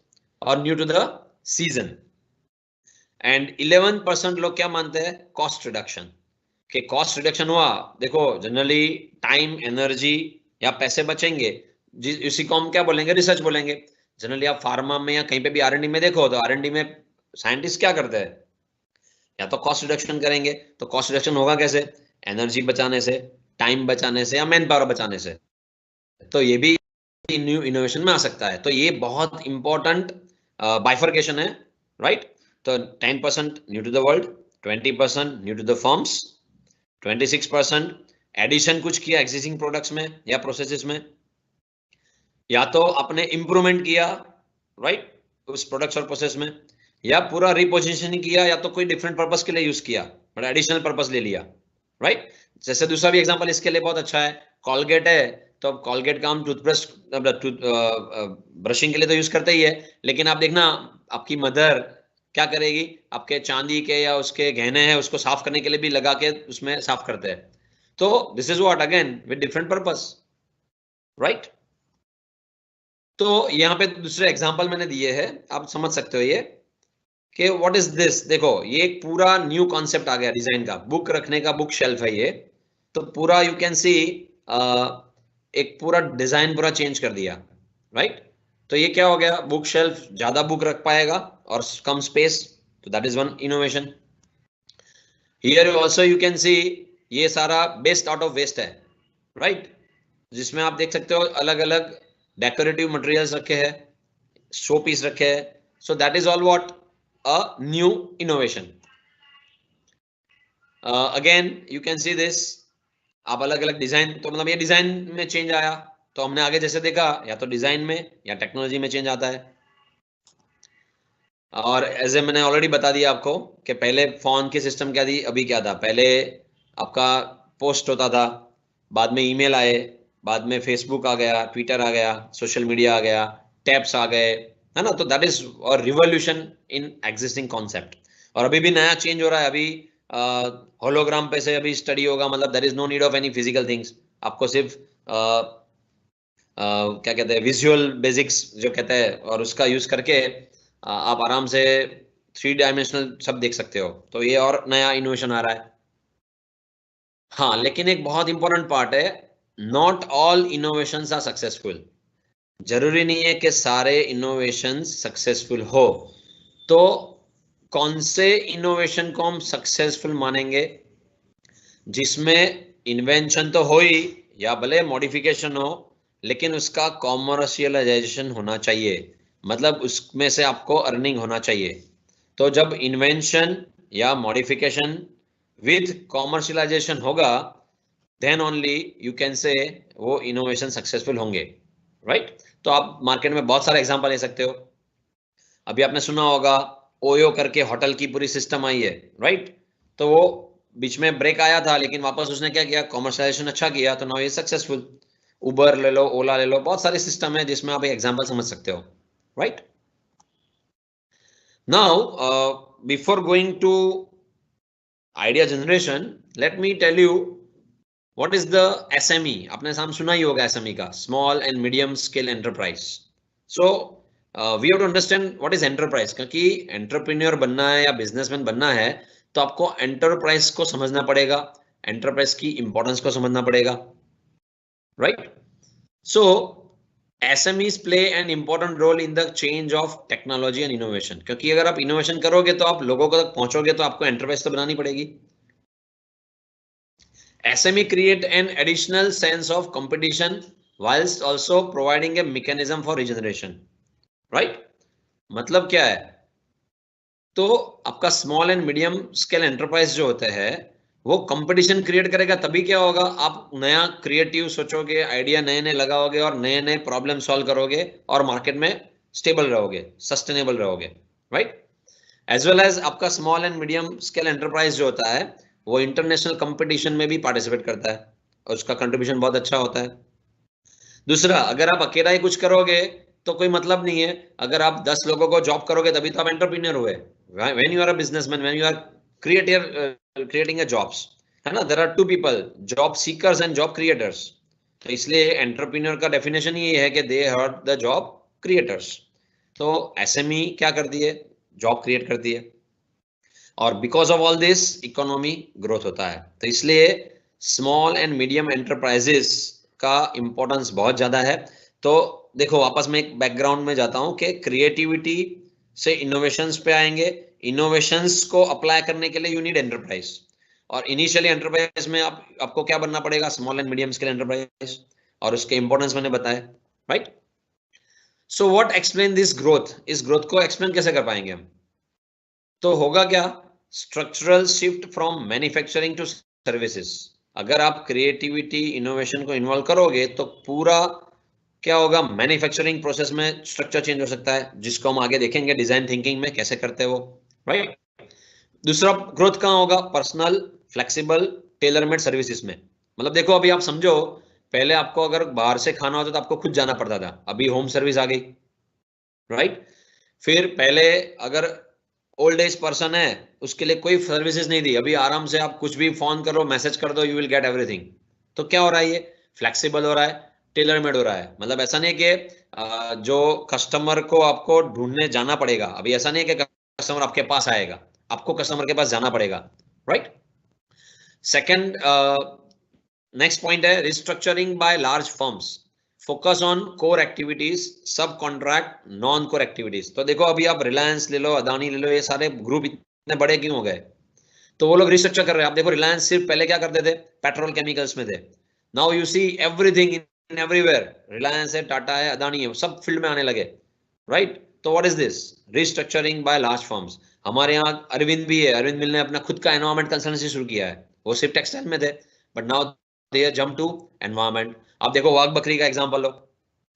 और new to the season. And 11% लोग क्या मानते हैं, कॉस्ट रिडक्शन, कि कॉस्ट रिडक्शन हुआ, देखो जनरली टाइम, एनर्जी या पैसे बचेंगे, इसी को हम क्या बोलेंगे, रिसर्च बोलेंगे। जनरली आप फार्मा में या कहीं पे भी R&D में देखो, तो R&D में साइंटिस्ट क्या करते हैं, या तो कॉस्ट रिडक्शन करेंगे। तो कॉस्ट रिडक्शन होगा कैसे, एनर्जी बचाने से, टाइम बचाने से, या मैन पावर बचाने से। तो ये भी न्यू इनोवेशन में आ सकता है। तो ये बहुत इंपॉर्टेंट बाइफर्केशन है, राइट। तो 10% new to the world, 20% new to the firms, 26% addition कुछ किया एग्जिस्टिंग प्रोडक्ट्स में या प्रोसेसेस में, या तो आपने इंप्रूवमेंट किया, राइट, उस प्रोडक्ट्स और प्रोसेस में, या पूरा रिपोजिशनिंग किया, या तो कोई डिफरेंट पर्पस के लिए यूज किया, बट एडिशनल पर्पस ले लिया, राइट। जैसे दूसरा भी एग्जांपल इसके लिए बहुत अच्छा है, कॉलगेट है, तो कॉलगेट का हम टूथब्रश ब्रशिंग के लिए तो यूज करते ही है, लेकिन आप देखना आपकी मदर क्या करेगी, आपके चांदी के या उसके गहने हैं उसको साफ करने के लिए भी लगा के उसमें साफ करते हैं. तो this is what again with different purpose, right. तो यहाँ पे दूसरे एग्जांपल मैंने दिए हैं, आप समझ सकते हो ये कि व्हाट इज दिस. देखो ये एक पूरा न्यू कॉन्सेप्ट आ गया डिजाइन का, बुक रखने का, बुक शेल्फ है ये. तो पूरा यू कैन सी एक पूरा डिजाइन पूरा चेंज कर दिया, राइट. तो ये क्या हो गया, बुक शेल्फ ज्यादा बुक रख पाएगा और कम स्पेस. तो that is one innovation. Here also you can see ये सारा बेस्ट आउट ऑफ वेस्ट है, राइट. जिसमें आप देख सकते हो अलग अलग डेकोरेटिव मटेरियल्स रखे हैं, शो पीस रखे हैं. So that is all what a new innovation. Again you can see this, आप अलग अलग डिजाइन, तो मतलब ये डिजाइन में चेंज आया. तो हमने आगे जैसे देखा या तो डिजाइन में या टेक्नोलॉजी में चेंज आता है. और एज ए मैंने ऑलरेडी बता दिया आपको कि पहले फोन के सिस्टम क्या थी, अभी क्या था. पहले आपका पोस्ट होता था, बाद में ईमेल आए, बाद में फेसबुक आ गया, ट्विटर आ गया, सोशल मीडिया आ गया, टैब्स आ गए, है ना. तो that is revolution in existing concept. और अभी भी नया चेंज हो रहा है. अभी होलोग्राम पे से अभी स्टडी होगा, मतलब there is no need of any physical things. आपको सिर्फ क्या कहते हैं, विजुअल बेसिक्स जो कहते हैं, और उसका यूज करके आप आराम से 3 डायमेंशनल सब देख सकते हो. तो ये और नया इनोवेशन आ रहा है. हाँ, लेकिन एक बहुत इंपॉर्टेंट पार्ट है, not all innovations are successful. जरूरी नहीं है कि सारे इनोवेशंस सक्सेसफुल हो. तो कौन से इनोवेशन को हम सक्सेसफुल मानेंगे, जिसमें इन्वेंशन तो हो ही या भले मॉडिफिकेशन हो, लेकिन उसका कॉमर्शियलाइजेशन होना चाहिए, मतलब उसमें से आपको अर्निंग होना चाहिए. तो जब इन्वेंशन या मॉडिफिकेशन विद कॉमर्शियलाइजेशन होगा, then only you can say वो इनोवेशन सक्सेसफुल होंगे, राइट. तो आप मार्केट में बहुत सारे एग्जांपल ले सकते हो. अभी आपने सुना होगा ओयो करके होटल की पूरी सिस्टम आई है, राइट. तो वो बीच में ब्रेक आया था, लेकिन वापस उसने क्या किया, कॉमर्शियलाइजेशन अच्छा किया, तो नाउ ये सक्सेसफुल. उबर ले लो, ओला ले लो, बहुत सारे सिस्टम है जिसमें आप एक एग्जांपल समझ सकते हो, right. Now before going to idea generation, let me tell you what is the SME. आपने नाम सुना ही होगा SME का, small and medium scale enterprise. So we have to understand what is enterprise. क्योंकि एंटरप्रेन्योर बनना है या बिजनेसमैन बनना है, तो आपको एंटरप्राइज को समझना पड़ेगा, एंटरप्राइज की इंपॉर्टेंस को समझना पड़ेगा, right. So SMEs play an important role in the change of technology and innovation. क्योंकि अगर आप इनोवेशन करोगे तो आप लोगों तक पहुंचोगे, तो आपको एंटरप्राइज तो बनानी पड़ेगी. SME create an additional sense of competition whilst also providing a mechanism for regeneration, right. मतलब क्या है, तो आपका small and medium scale enterprise जो होते हैं, वो कंपटीशन क्रिएट करेगा. तभी क्या होगा, आप नया क्रिएटिव सोचोगे, आइडिया नए नए लगाओगे और नए नए प्रॉब्लम सॉल्व करोगे, और मार्केट में स्टेबल रहोगे, सस्टेनेबल रहोगे, राइट. एज वेल एज आपका small and medium scale enterprise जो होता है, वो इंटरनेशनल कंपटीशन में भी पार्टिसिपेट करता है, और उसका कंट्रीब्यूशन बहुत अच्छा होता है. दूसरा, अगर आप अकेला ही कुछ करोगे तो कोई मतलब नहीं है. अगर आप 10 लोगों को जॉब करोगे तभी तो आप एंटरप्रेन्योर हुए. When you are a businessman, when you are creating a jobs, है ना, there are 2 people, job seekers and job creators. तो इसलिए एंटरप्रेन्योर का डेफिनेशन ये है कि they are the job creators. तो SME क्या करती है, जॉब क्रिएट करती है, और because of all this economy growth होता है. तो इसलिए स्मॉल एंड मीडियम एंटरप्राइजेस का इंपॉर्टेंस बहुत ज्यादा है. तो देखो, वापस में एक बैकग्राउंड में जाता हूं कि क्रिएटिविटी से इनोवेशंस पे आएंगे. इनोवेशंस को अप्लाई करने के लिए यू नीड एंटरप्राइज, और इनिशियली एंटरप्राइज में आपको क्या बनना पड़ेगा, small and medium scale enterprise, और उसके इंपॉर्टेंस मैंने बताया, right. So what explain this growth. इस ग्रोथ को एक्सप्लेन कैसे कर पाएंगे हम, तो होगा क्या, structural shift from manufacturing to services. अगर आप क्रिएटिविटी इनोवेशन को इन्वॉल्व करोगे तो पूरा क्या होगा, मैन्युफैक्चरिंग प्रोसेस में स्ट्रक्चर चेंज हो सकता है, जिसको हम आगे देखेंगे डिजाइन थिंकिंग में कैसे करते हैं वो, राइट. दूसरा ग्रोथ कहाँ होगा, personal flexible tailor made services में. मतलब देखो, अभी आप समझो, पहले आपको अगर बाहर से खाना होता तो आपको खुद जाना पड़ता था, अभी होम सर्विस आ गई, राइट. फिर पहले अगर ओल्ड एज पर्सन है उसके लिए कोई सर्विसेज नहीं दी, अभी आराम से आप कुछ भी फोन करो, मैसेज कर दो, यू विल गेट एवरीथिंग। तो क्या हो रहा है, ये फ्लेक्सिबल हो रहा है, टेलर मेड हो रहा है। मतलब ऐसा नहीं कि जो कस्टमर को आपको ढूंढने जाना पड़ेगा, अभी ऐसा नहीं है कि कस्टमर आपके पास आएगा, आपको कस्टमर के पास जाना पड़ेगा, राइट। सेकंड, नेक्स्ट पॉइंट है restructuring by large firms, focus on core activities, सब कॉन्ट्रैक्ट नॉन कोर एक्टिविटीज। तो देखो अभी आप रिलायंस ले लो, अदानी ले लो, ये सारे ग्रुप इतने बड़े क्यों हो गए? तो वो लोग रिस्ट्रक्चर कर रहे हैं। आप देखो रिलायंस सिर्फ पहले क्या करते थे, पेट्रोल केमिकल्स में थे। Now you see everything in everywhere, Reliance है, टाटा है, अदानी है, सब फील्ड में आने लगे, राइट। तो what is this, restructuring by large firms. हमारे यहाँ अरविंद भी है, अरविंद मिल ने अपना खुद का एनवायरमेंट कंसल्टेंसी शुरू किया है, वो सिर्फ टेक्सटाइल में थे, but now they jump to environment. आप देखो वाघ बकरी का एग्जांपल लो,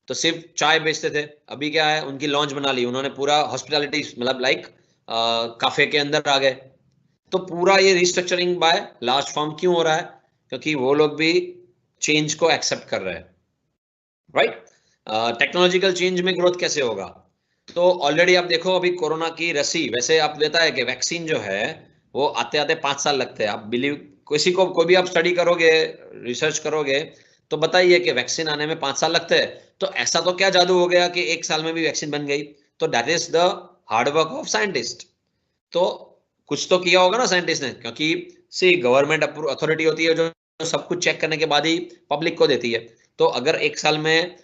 तो सिर्फ चाय बेचते थे, अभी क्या है, उनकी लॉन्च बना ली उन्होंने, पूरा हॉस्पिटैलिटी मतलब लाइक काफे के अंदर आ गए। तो पूरा ये रिस्ट्रक्चरिंग बाय लार्ज फर्म क्यों हो रहा है? क्योंकि वो लोग भी चेंज को एक्सेप्ट कर रहे हैं, राइट। टेक्नोलॉजिकल चेंज में ग्रोथ कैसे होगा? तो ऑलरेडी आप देखो अभी कोरोना की रसी, वैसे आप लेता है कि वैक्सीन जो है वो आते आते 5 साल लगते हैं। आप बिलीव, किसी को कोई भी आप स्टडी करोगे, रिसर्च करोगे, तो बताइए कि वैक्सीन आने में 5 साल लगते हैं। तो ऐसा तो क्या जादू हो गया कि 1 साल में भी वैक्सीन बन गई? तो that is the hard work of scientist. तो कुछ तो किया होगा ना साइंटिस्ट ने, क्योंकि सी गवर्नमेंट अथॉरिटी होती है जो सब कुछ चेक करने के बाद ही पब्लिक को देती है। तो अगर 1 साल में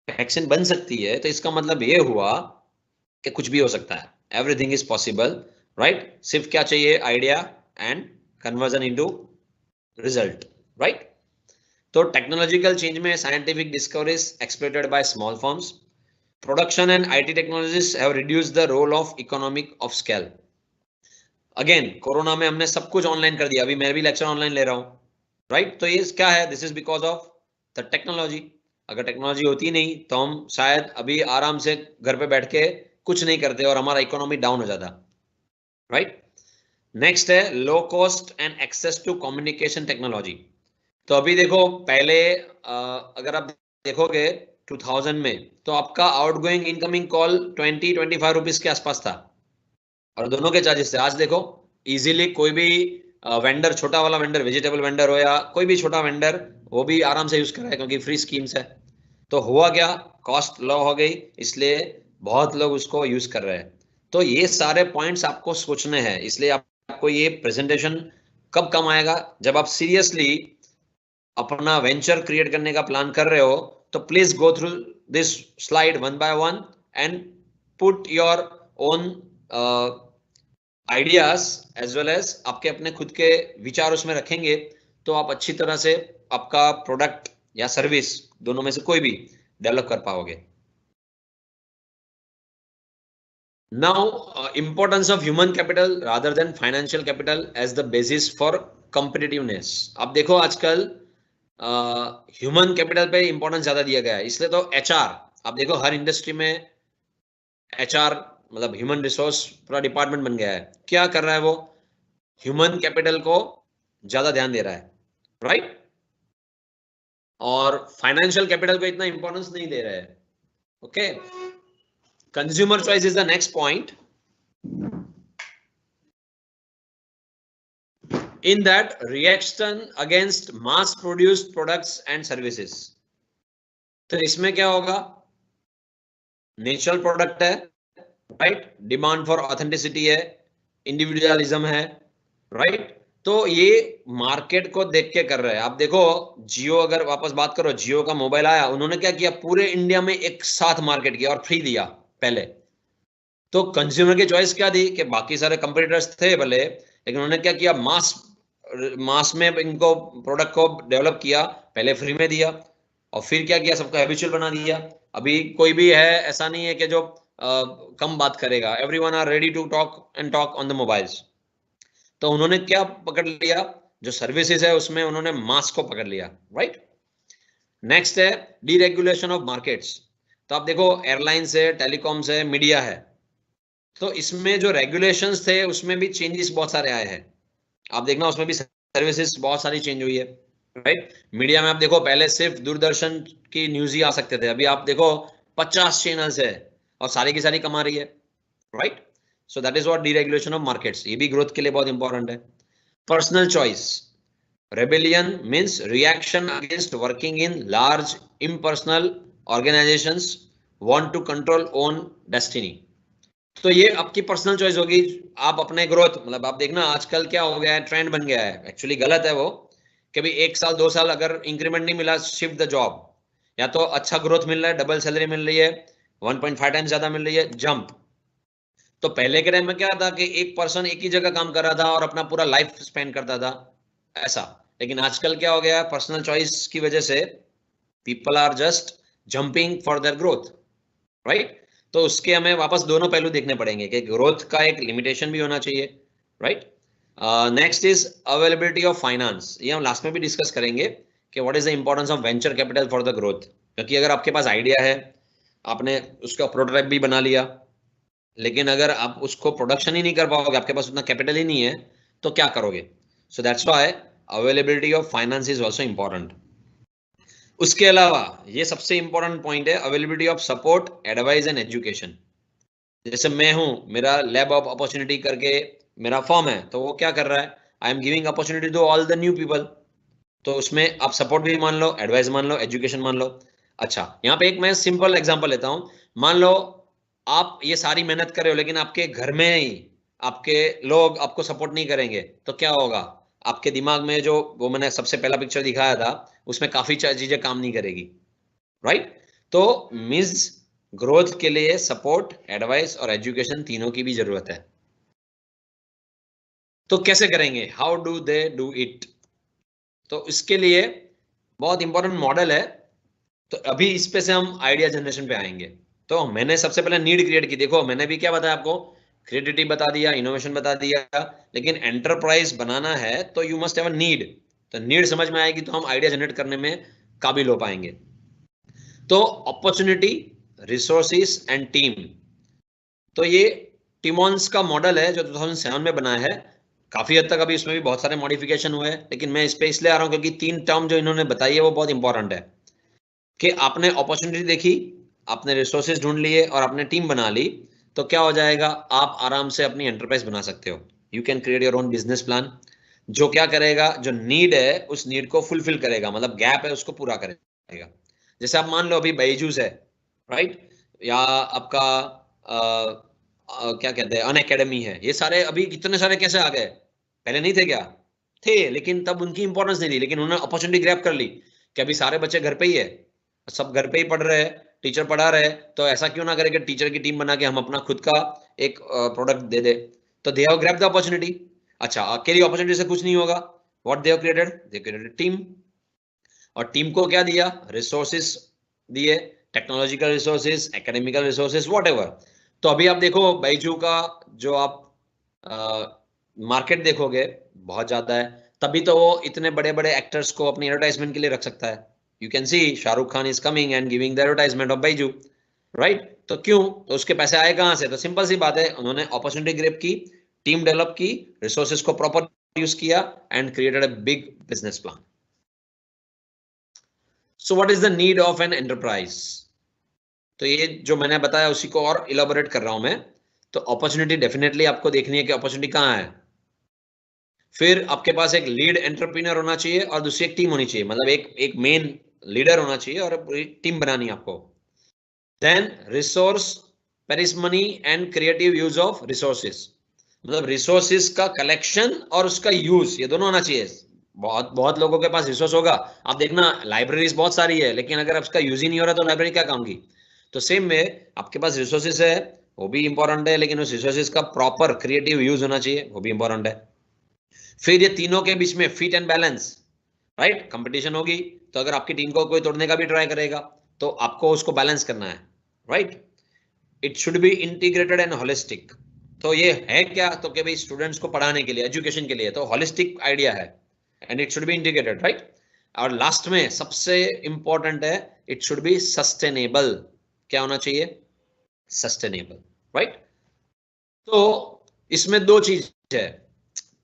वैक्सीन बन सकती है तो इसका मतलब ये हुआ कि कुछ भी हो सकता है, एवरीथिंग इज पॉसिबल, राइट। सिर्फ क्या चाहिए, idea and conversion into result, right. तो टेक्नोलॉजिकल चेंज में scientific discoveries exploited by small firms, production and IT technologies have reduced the role of economic of scale. Again corona में हमने सब कुछ online कर दिया, अभी मैं भी लेक्चर ऑनलाइन ले रहा हूं, राइट। तो ये क्या है, this is because of the technology. अगर टेक्नोलॉजी होती नहीं तो हम शायद अभी आराम से घर पे बैठ के कुछ नहीं करते और हमारा इकोनॉमी डाउन हो जाता, राइट। नेक्स्ट है low cost and access to communication technology. तो अभी देखो पहले अगर आप देखोगे 2000 में, तो आपका आउटगोइंग इनकमिंग कॉल 20-25 रुपीज के आसपास था और दोनों के चार्जेस थे। आज देखो इजीली कोई भी वेंडर, छोटा वाला वेंडर, वेजिटेबल वेंडर हो या कोई भी छोटा वेंडर, वो भी आराम से यूज कर रहा है क्योंकि फ्री स्कीम्स है। तो हुआ क्या, कॉस्ट लो हो गई, इसलिए बहुत लोग उसको यूज कर रहे हैं। तो ये सारे पॉइंट्स आपको सोचने हैं, इसलिए आपको ये प्रेजेंटेशन कब काम आएगा, जब आप सीरियसली अपना वेंचर क्रिएट करने का प्लान कर रहे हो। तो please go through this slide one by one and put your own ideas as well as आपके अपने खुद के विचार उसमें रखेंगे, तो आप अच्छी तरह से आपका प्रोडक्ट या सर्विस दोनों में से कोई भी डेवलप कर पाओगे। Now importance of human capital rather than financial capital as the basis for competitiveness. आप देखो आजकल ह्यूमन कैपिटल पे इंपॉर्टेंस ज्यादा दिया गया है, इसलिए तो एचआर, आप देखो हर इंडस्ट्री में एचआर मतलब ह्यूमन रिसोर्स पूरा डिपार्टमेंट बन गया है। क्या कर रहा है वो, ह्यूमन कैपिटल को ज्यादा ध्यान दे रहा है, राइट। और फाइनेंशियल कैपिटल को इतना इंपॉर्टेंस नहीं दे रहा है, okay. Consumer choice is the next point. In that reaction against mass produced products and services, तो इसमें क्या होगा, नेचुरल प्रोडक्ट है, राइट, डिमांड फॉर ऑथेंटिसिटी है, इंडिविजुअलिज्म है, राइट। तो ये मार्केट को देख के कर रहे हैं। आप देखो जियो, अगर वापस बात करो, जियो का मोबाइल आया, उन्होंने क्या किया, पूरे इंडिया में एक साथ मार्केट किया और फ्री दिया पहले। तो कंज्यूमर की चॉइस क्या थी कि बाकी सारे कंपटीटर्स थे भले, लेकिन उन्होंने क्या किया, मास में इनको प्रोडक्ट को डेवलप किया, पहले फ्री में दिया और फिर क्या किया, सबको हैबिचुअल बना दिया। अभी कोई भी है ऐसा नहीं है कि जो कम बात करेगा, everyone are ready to talk and talk on the mobiles. तो उन्होंने क्या पकड़ लिया, जो सर्विसेज है उसमें उन्होंने मास को पकड़ लिया, राइट। नेक्स्ट है डीरेगुलेशन ऑफ मार्केट्स। तो आप देखो एयरलाइंस है, टेलीकॉम्स है, मीडिया है, तो इसमें जो रेगुलेशंस थे उसमें भी चेंजेस बहुत सारे आए हैं। आप देखना उसमें भी सर्विसेज बहुत सारी चेंज हुई है, राइट। मीडिया में आप देखो पहले सिर्फ दूरदर्शन की न्यूज ही आ सकते थे, अभी आप देखो 50 चैनल्स है, और सारी की सारी कमा रही है, right? So that is what deregulation of markets, ये भी ग्रोथ के लिए बहुत इंपॉर्टेंट है. Personal choice, rebellion means reaction against working in large impersonal organizations want to control own destiny. तो ये आपकी पर्सनल चॉइस होगी. आप अपने ग्रोथ, मतलब आप देखना आजकल क्या हो गया है, ट्रेंड बन गया है, एक्चुअली गलत है वो, कि भाई 1 साल 2 साल अगर इंक्रीमेंट नहीं मिला, शिफ्ट द जॉब. या तो अच्छा ग्रोथ मिल रहा है, डबल सैलरी मिल रही है, 1.5 टाइम्स ज्यादा मिल रही है, जंप. तो पहले के टाइम में क्या था कि एक पर्सन एक ही जगह काम कर रहा था और अपना पूरा लाइफ स्पेंड करता था, ऐसा. लेकिन आजकल क्या हो गया है, पर्सनल चॉइस की वजह से people are just jumping for their growth, right? तो उसके हमें वापस दोनों पहलू देखने पड़ेंगे कि ग्रोथ का एक लिमिटेशन भी होना चाहिए, right? Next is availability of finance. ये हम लास्ट में भी डिस्कस करेंगे कि what is the importance of venture capital for the growth. क्योंकि अगर आपके पास आइडिया है, आपने उसका प्रोटोटाइप भी बना लिया, लेकिन अगर आप उसको प्रोडक्शन ही नहीं कर पाओगे, आपके पास उतना कैपिटल ही नहीं है, तो क्या करोगे? सो that's why availability of finance is also important. उसके अलावा ये सबसे इंपॉर्टेंट पॉइंट है, availability of support, advice and education. जैसे मैं हूं, मेरा लैब ऑफ अपॉर्चुनिटी करके मेरा फॉर्म है, तो वो क्या कर रहा है, I am giving opportunity to all the new people. तो उसमें आप सपोर्ट भी मान लो, एडवाइस मान लो, एजुकेशन मान लो. अच्छा, यहाँ पे एक मैं सिंपल एग्जांपल लेता हूं. मान लो आप ये सारी मेहनत कर रहे हो, लेकिन आपके घर में ही आपके लोग आपको सपोर्ट नहीं करेंगे, तो क्या होगा? आपके दिमाग में जो वो मैंने सबसे पहला पिक्चर दिखाया था, उसमें काफी चीजें काम नहीं करेगी, राइट? तो मींस ग्रोथ के लिए सपोर्ट, एडवाइस और एजुकेशन तीनों की भी जरूरत है. तो कैसे करेंगे? How do they do it? तो इसके लिए बहुत इंपॉर्टेंट मॉडल है. तो अभी इस पे से हम आइडिया जनरेशन पे आएंगे. तो मैंने सबसे पहले नीड क्रिएट की. देखो मैंने भी क्या बताया आपको, क्रिएटिविटी बता दिया, इनोवेशन बता दिया, लेकिन एंटरप्राइज बनाना है तो you must have a need. तो नीड समझ में आएगी तो हम आइडिया जनरेट करने में काबिल हो पाएंगे. तो अपॉर्चुनिटी, रिसोर्सेस एंड टीम. तो ये टिमॉन्स का मॉडल है जो 2007 में बनाया है. काफी हद तक अभी इसमें भी बहुत सारे मॉडिफिकेशन हुए हैं, लेकिन मैं इस पे इसलिए आ रहा हूं क्योंकि 3 टर्म जो इन्होंने बताई है वो बहुत इंपॉर्टेंट है. कि आपने अपॉर्चुनिटी देखी, आपने रिसोर्सेज ढूंढ लिए और आपने टीम बना ली, तो क्या हो जाएगा, आप आराम से अपनी एंटरप्राइज बना सकते हो. You can create your own business plan, जो क्या करेगा, जो नीड है उस नीड को फुलफिल करेगा, मतलब गैप है उसको पूरा करेगा. जैसे आप मान लो अभी बायजूस है, राइट? या आपका क्या कहते हैं, अनअकैडमी है. ये सारे अभी कितने सारे कैसे आ गए? पहले नहीं थे क्या? थे, लेकिन तब उनकी इंपॉर्टेंस नहीं थी. लेकिन उन्होंने अपॉर्चुनिटी ग्रैब कर ली कि अभी सारे बच्चे घर पे ही है, सब घर पे ही पढ़ रहे हैं, टीचर पढ़ा रहे हैं, तो ऐसा क्यों ना करें कि टीचर की टीम बना के हम अपना खुद का एक प्रोडक्ट दे दे. तो they have grabbed the opportunity. अच्छा, अकेली अपॉर्चुनिटी से कुछ नहीं होगा. What they have created? They created team. और टीम को क्या दिया? रिसोर्सेज दिए, technological resources, academical resources, whatever. तो अभी आप देखो बायजू का जो आप मार्केट देखोगे बहुत ज्यादा है, तभी तो वो इतने बड़े बड़े एक्टर्स को अपनी एडवर्टाइजमेंट के लिए रख सकता है. You can see Shahrukh Khan is coming and giving the advertisement of Byju, right? तो क्यों? तो उसके पैसे आए कहां से? तो सिंपल सी बात है, उन्होंने अपॉर्चुनिटी ग्रैब की, टीम डेवलप की, रिसोर्सेज को प्रॉपर यूज किया and created a big business plan. So what is the need of an enterprise? तो ये जो मैंने बताया उसी को और इलाबोरेट कर रहा हूं मैं. तो अपॉर्चुनिटी डेफिनेटली आपको देखनी है कि अपॉर्चुनिटी कहां है. फिर आपके पास एक लीड एंटरप्रेन्योर होना चाहिए और दूसरी एक टीम होनी चाहिए, मतलब एक मेन लीडर होना चाहिए और पूरी टीम बनानी है आपको. Then resource, parsimony and creative use of resources, मतलब रिसोर्सेज का कलेक्शन और उसका यूज, ये दोनों होना चाहिए. बहुत बहुत लोगों के पास रिसोर्स होगा, आप देखना लाइब्रेरीज बहुत सारी है, लेकिन अगर उसका यूज ही नहीं हो रहा तो लाइब्रेरी क्या काम की? तो सेम में आपके पास रिसोर्सेज है, वो भी इंपॉर्टेंट है, लेकिन उस रिसोर्सेज का प्रॉपर क्रिएटिव यूज होना चाहिए, वो भी इंपॉर्टेंट है. फिर ये तीनों के बीच में fit and balance, right? Competition होगी तो अगर आपकी टीम को कोई तोड़ने का भी ट्राई करेगा तो आपको उसको बैलेंस करना है, right? It should be integrated and holistic. तो ये है क्या? तो कि भाई स्टूडेंट्स को पढ़ाने के लिए, एजुकेशन के लिए, तो होलिस्टिक आइडिया है and it should be integrated, right? और लास्ट में सबसे इंपॉर्टेंट है, इट शुड बी सस्टेनेबल. क्या होना चाहिए? Sustainable, right? तो इसमें दो चीज है,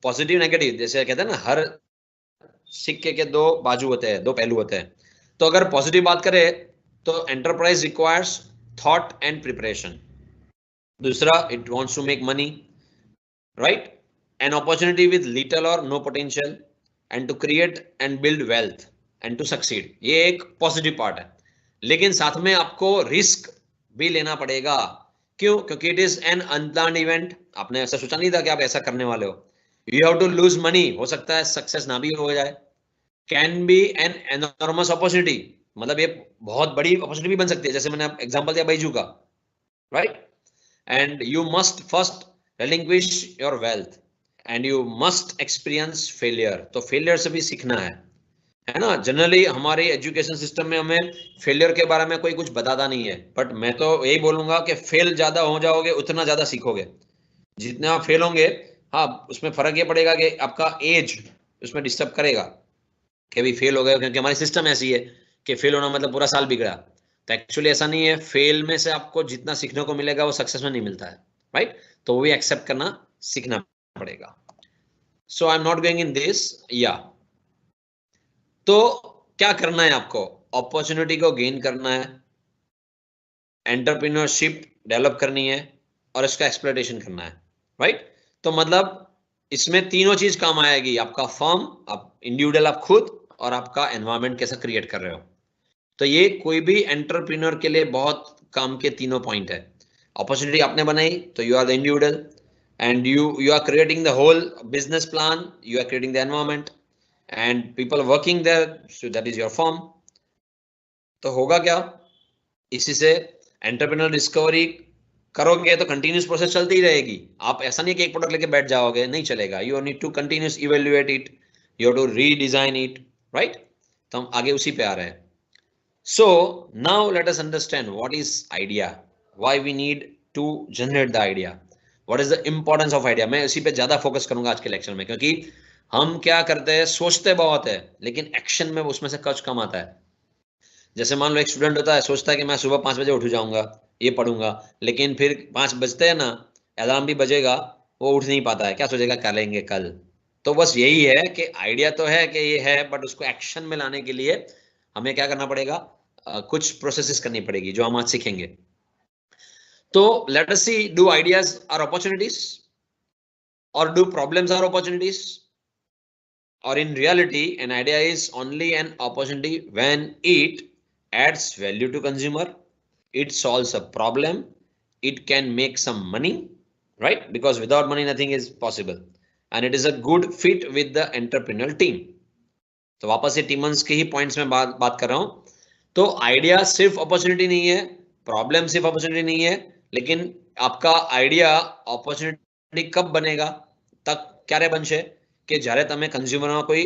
पॉजिटिव नेगेटिव. जैसे कहते हैं ना, हर सिक्के के दो बाजू होते हैं, दो पहलू होते हैं. तो अगर पॉजिटिव बात करें तो enterprise requires thought and preparation. दूसरा, it wants to make money, right? An opportunity with little or no potential, and to create and build wealth and to succeed. ये एक पॉजिटिव पार्ट है, लेकिन साथ में आपको रिस्क भी लेना पड़ेगा. क्यों? क्योंकि it is an unplanned event. आपने ऐसा सोचा नहीं था कि आप ऐसा करने वाले हो. You have to lose money. हो सकता है सक्सेस ना भी हो जाए. Can be an enormous opportunity, मतलब ये बहुत बड़ी अपॉर्चुनिटी भी बन सकती है, जैसे मैंने एग्जांपल दिया बैजू का, right? And you must first relinquish your wealth and you must experience failure. तो फेलियर से भी सीखना है ना? जनरली हमारे एजुकेशन सिस्टम में हमें फेलियर के बारे में कोई कुछ बताता नहीं है, बट मैं तो यही बोलूंगा कि फेल ज्यादा हो जाओगे उतना ज्यादा सीखोगे. जितना फेल होंगे, हाँ, उसमें फर्क ये पड़ेगा कि आपका एज उसमें डिस्टर्ब करेगा कि भी फेल हो गए, क्योंकि हमारी सिस्टम ऐसी है कि फेल होना मतलब पूरा साल बिगड़ा. तो एक्चुअली ऐसा नहीं है. फेल में से आपको जितना सीखने को मिलेगा वो सक्सेस में नहीं मिलता है, राइट? तो वो भी एक्सेप्ट करना सीखना पड़ेगा. So I am not going in this. या तो क्या करना है आपको? अपॉर्चुनिटी को गेन करना है, एंटरप्रेन्योरशिप डेवलप करनी है और इसका एक्सप्लॉयटेशन करना है, राइट? तो मतलब इसमें तीनों चीज काम आएगी. आपका फर्म, आप इंडिविजुअल, आप खुद, और आपका एनवायरनमेंट कैसा क्रिएट कर रहे हो. तो ये कोई भी एंटरप्रेन्योर के लिए बहुत काम के तीनों पॉइंट है. अपॉर्चुनिटी आपने बनाई तो you are the individual, and you are creating the whole business plan, you are creating the environment and people working there, so that is your firm. तो होगा क्या? इसी से एंटरप्रेन्योर डिस्कवरी करोगे तो कंटिन्यूस प्रोसेस चलती ही रहेगी. आप ऐसा नहीं कि एक प्रोडक्ट लेके बैठ जाओगे, नहीं चलेगा. You need to continuous evaluate it, you have to redesign it, right? तो हम आगे उसी पे आ रहे हैं. So now let us understand what is idea, why we need to generate the idea, what is the importance of idea. मैं इसी पे ज्यादा फोकस करूंगा आज के लेक्चर में, क्योंकि हम क्या करते हैं, सोचते बहुत है लेकिन एक्शन में उसमें से कुछ कम आता है. जैसे मान लो एक स्टूडेंट होता है, सोचता है कि मैं सुबह 5 बजे उठ जाऊंगा, ये पढ़ूंगा, लेकिन फिर 5 बजते हैं ना, अलार्म भी बजेगा, वो उठ नहीं पाता है. क्या सोचेगा? कर लेंगे कल. तो बस यही है कि आइडिया तो है कि ये है, बट उसको एक्शन में लाने के लिए हमें क्या करना पड़ेगा? कुछ प्रोसेसेस करनी पड़ेगी जो हम आज सीखेंगे. तो let us see, do ideas are opportunities और डू प्रॉब्लम्स आर अपॉर्चुनिटीज? और in reality an idea is only an opportunity when it adds value to consumer, it solves a problem, it can make some money, right? Because without money nothing is possible, and it is a good fit with the entrepreneurial team. तो वापस से टीमन्स के ही points में बात कर रहा हूं. तो आइडिया सिर्फ अपॉर्चुनिटी नहीं है, प्रॉब्लम सिर्फ अपॉर्चुनिटी नहीं है, लेकिन आपका आइडिया अपॉर्चुनिटी कब बनेगा? तक क्यारे बनशे કે જ્યારે તમે કન્ઝ્યુમરમાં કોઈ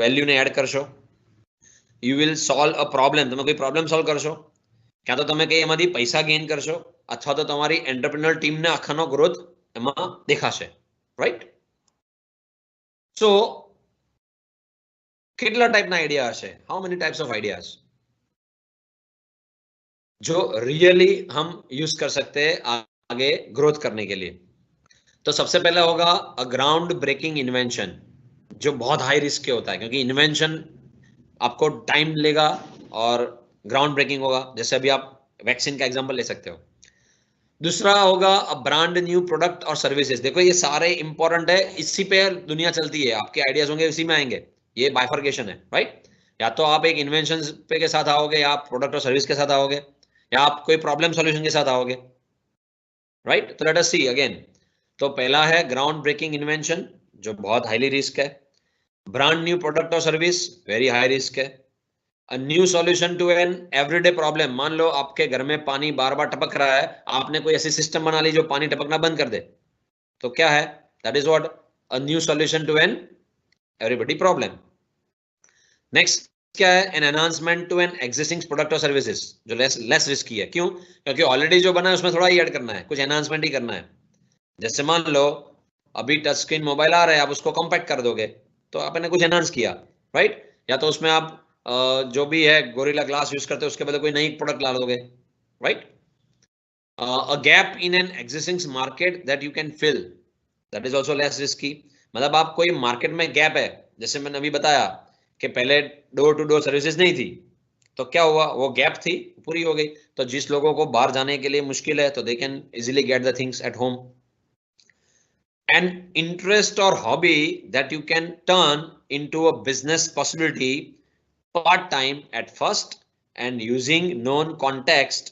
વેલ્યુને એડ કરશો. You will solve a problem. તમે કોઈ પ્રોબ્લેમ સોલ્વ કરશો, ક્યાં તો તમે કઈ એમાંથી પૈસા ગેઇન કરશો, અથવા તો તમારી એન્ટરપ્રેન્યોર ટીમને આખાનો ગ્રોથ એમાં દેખાશે, રાઈટ? સો કેટલા ટાઈપના આઈડિયા હશે? How many types of ideas जो रियली हम यूज कर सकते हैं आगे ग्रोथ करने के लिए? तो सबसे पहला होगा अ ग्राउंड ब्रेकिंग इन्वेंशन, जो बहुत हाई रिस्क के होता है, क्योंकि इन्वेंशन आपको टाइम लेगा और ग्राउंड ब्रेकिंग होगा. जैसे अभी आप वैक्सीन का एग्जांपल ले सकते हो. दूसरा होगा अ ब्रांड न्यू प्रोडक्ट और सर्विसेज. देखो ये सारे इंपॉर्टेंट है, इसी पे दुनिया चलती है. आपके आइडियाज होंगे इसी में आएंगे. ये बाइफर्केशन है, राइट? या तो आप एक इन्वेंशन पे के साथ आओगे, या आप प्रोडक्ट और सर्विस के साथ आओगे, या आप कोई प्रॉब्लम सॉल्यूशन के साथ आओगे, राइट? तो लेट अस सी अगेन. तो पहला है ग्राउंड ब्रेकिंग इन्वेंशन, जो बहुत हाईली रिस्क है. ब्रांड न्यू प्रोडक्ट और सर्विस, वेरी हाई रिस्क है. A new solution to an everyday problem. मान लो आपके घर में पानी बार बार टपक रहा है, आपने कोई ऐसी सिस्टम बना ली जो पानी टपकना बंद कर दे. तो क्या है? That is what a new solution to an everybody problem. Next क्या है? An enhancement to an existing product और सर्विसेज, जो लेस रिस्की है. क्यों? क्योंकि ऑलरेडी जो बना है उसमें थोड़ा ही ऐड करना है, कुछ एनहांसमेंट ही करना है. जैसे मान लो अभी टच स्क्रीन मोबाइल आ रहा है, आप उसको कॉम्पैक्ट कर दोगे तो आपने कुछ एनहांस किया, राइट? या तो उसमें आप जो भी है गोरिल्ला ग्लास यूज करते हो, उसके बदले कोई नई प्रोडक्ट ला दोगे, right? A gap in an existing market that you can fill, that is also less risky. मतलब आप कोई मार्केट में गैप है, जैसे मैंने अभी बताया कि पहले डोर टू डोर सर्विसेज नहीं थी, तो क्या हुआ, वो गैप थी पूरी हो गई। तो जिस लोगों को बाहर जाने के लिए मुश्किल है तो they can easily get the things at home. An interest or hobby that you can turn into a business possibility part time at first and using known context,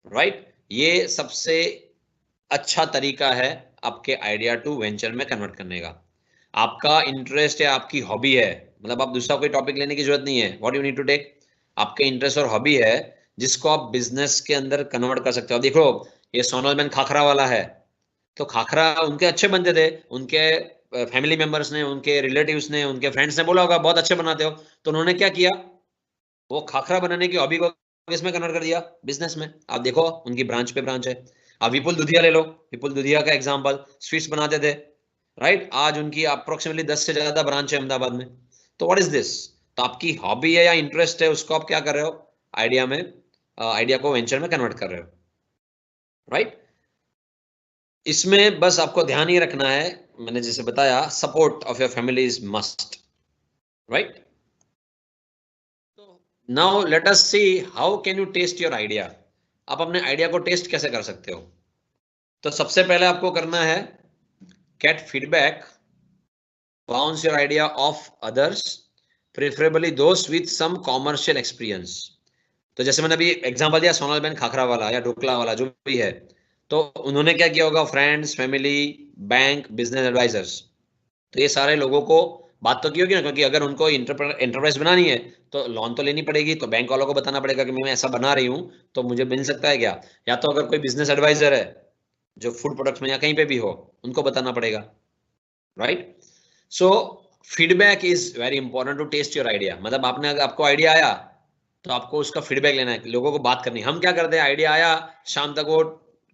right? ये सबसे अच्छा तरीका है आपके आइडिया टू वेंचर में convert करने का। आपका इंटरेस्ट है, आपकी हॉबी है, मतलब आप दूसरा कोई टॉपिक लेने की जरूरत नहीं है। What you need to take, आपके इंटरेस्ट और हॉबी है जिसको आप बिजनेस के अंदर कन्वर्ट कर सकते हो। देखो ये सोनल खाखरा वाला है, तो खाखरा उनके अच्छे बनते थे, उनके फैमिली मेंबर्स ने, उनके रिलेटिव्स ने, उनके फ्रेंड्स ने बोला होगा बहुत अच्छे बनाते हो, तो उन्होंने क्या किया, वो खाखरा बनाने की हॉबी को किसमें कन्वर्ट कर दिया, बिजनेस में। आप देखो उनकी ब्रांच पे ब्रांच है। आप विपुल दुधिया ले लो, विपुल दुधिया का एग्जांपल, स्वीट्स बनाते थे, राइट? आज उनकी अप्रोक्सीमेटली 10 से ज्यादा ब्रांच है अहमदाबाद में। तो व्हाट इज दिस, तो आपकी हॉबी है या इंटरेस्ट है, उसको आप क्या कर रहे हो, आइडिया में, आइडिया को वेंचर में कन्वर्ट कर रहे हो, राइट? इसमें बस आपको ध्यान ही रखना है, मैंने जैसे बताया, support of your family is must, right? Now let us see how can you test your idea. आप अपने आइडिया को टेस्ट कैसे कर सकते हो? तो सबसे पहले आपको करना है gate feedback, bounce your idea of others, preferably दोस्त विथ सम कॉमर्शियल एक्सपीरियंस। तो जैसे मैंने अभी एग्जांपल दिया सोनल खाखरा वाला या ढोकला वाला जो भी है, तो उन्होंने क्या किया होगा, friends, family, bank, business advisers, तो ये सारे लोगों को बात तो की होगी ना, क्योंकि अगर उनको एंटरप्राइज बनानी है तो लोन तो लेनी पड़ेगी, तो बैंक वालों को बताना पड़ेगा कि मैं ऐसा बना रही हूँ तो मुझे मिल सकता है क्या। या तो अगर कोई बिजनेस एडवाइजर है जो फूड प्रोडक्ट्स में या कहीं पे भी हो, उनको बताना पड़ेगा, right? So feedback is very important to test your idea. मतलब आपने, अगर आपको आइडिया आया तो आपको उसका फीडबैक लेना है, लोगों को बात करनी है। हम क्या करते हैं, आइडिया आया, शाम तक वो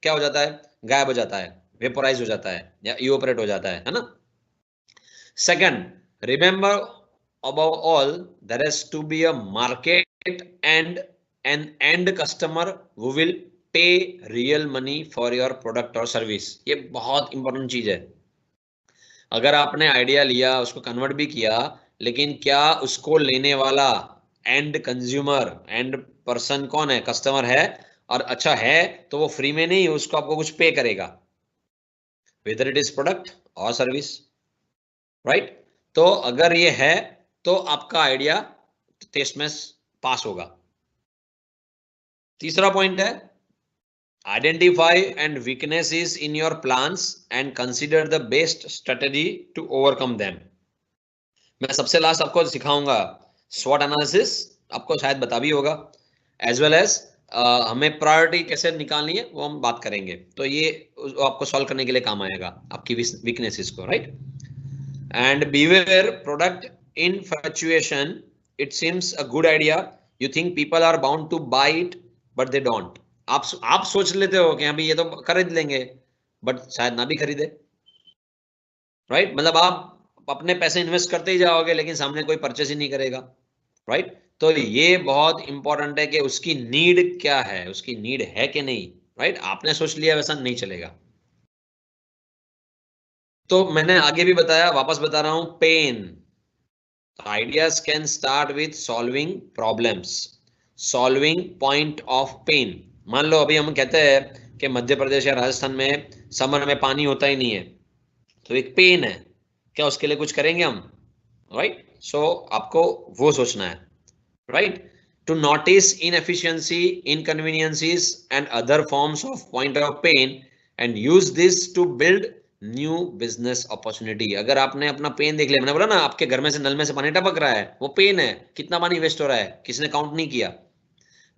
क्या हो जाता है, गायब हो जाता है, वेपोराइज हो जाता है या इवोपरेट हो जाता है ना। Second, remember above all, there has to be a market and an end customer who will pay real money for your product or service. ये बहुत इंपॉर्टेंट चीज है। अगर आपने आइडिया लिया, उसको कन्वर्ट भी किया, लेकिन क्या उसको लेने वाला एंड कंज्यूमर, एंड पर्सन कौन है, कस्टमर है, और अच्छा है तो वो फ्री में नहीं, उसको आपको कुछ पे करेगा, वेदर इट इज प्रोडक्ट और सर्विस, राइट? तो अगर ये है तो आपका आइडिया टेस्ट में पास होगा। तीसरा पॉइंट है, identify and weaknesses in your plans and consider the best strategy to overcome them. मैं सबसे लास्ट आपको सिखाऊंगा स्वॉट एनालिसिस, आपको शायद बता भी होगा, एज वेल एज हमें प्रायोरिटी कैसे निकालनी है वो हम बात करेंगे। तो ये आपको सॉल्व करने के लिए काम आएगा, आपकी वीकनेसेस को, right? And beware product infatuation. It seems a good idea. You think people are bound to buy it, but they don't. आप सोच लेते हो कि अभी ये तो खरीद लेंगे, बट शायद ना भी खरीदे, राइट? मतलब आप अपने पैसे इन्वेस्ट करते ही जाओगे लेकिन सामने कोई परचेज ही नहीं करेगा, राइट? तो ये बहुत इंपॉर्टेंट है कि उसकी नीड क्या है, उसकी नीड है कि नहीं, राइट? आपने सोच लिया वैसा नहीं चलेगा। तो मैंने आगे भी बताया, वापस बता रहा हूं, pain. Ideas can start with solving problems, solving point of pain. मान लो अभी हम कहते हैं कि मध्य प्रदेश या राजस्थान में समर में पानी होता ही नहीं है, तो एक पेन है, क्या उसके लिए कुछ करेंगे हम, राइट? सो आपको वो सोचना है, right? To notice inefficiency, inconveniences and other forms of point of pain and use this to build new business opportunity. अगर आपने अपना पेन देख लिया, मैंने बोला ना आपके घर में से नल में से पानी टपक रहा है, वो पेन है, कितना पानी वेस्ट हो रहा है, किसने काउंट नहीं किया,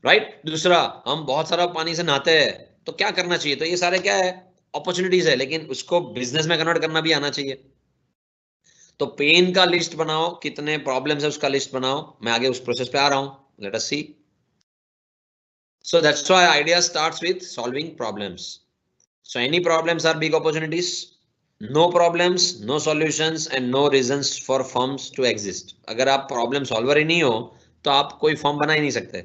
राइट? दूसरा, हम बहुत सारा पानी से नहाते हैं, तो क्या करना चाहिए, तो ये सारे क्या है, अपॉर्चुनिटीज है, लेकिन उसको बिजनेस में कन्वर्ट करना भी आना चाहिए। तो पेन का लिस्ट बनाओ, कितने प्रॉब्लम्स है उसका लिस्ट बनाओ, मैं आगे उस प्रोसेस पे आ रहा हूं, let us see. So that's why idea starts with solving problems. So any problems are big opportunities, no problems no solutions and no reasons for firms to exist. अगर आप प्रॉब्लम सॉल्वर ही नहीं हो तो आप कोई फर्म बना ही नहीं सकते,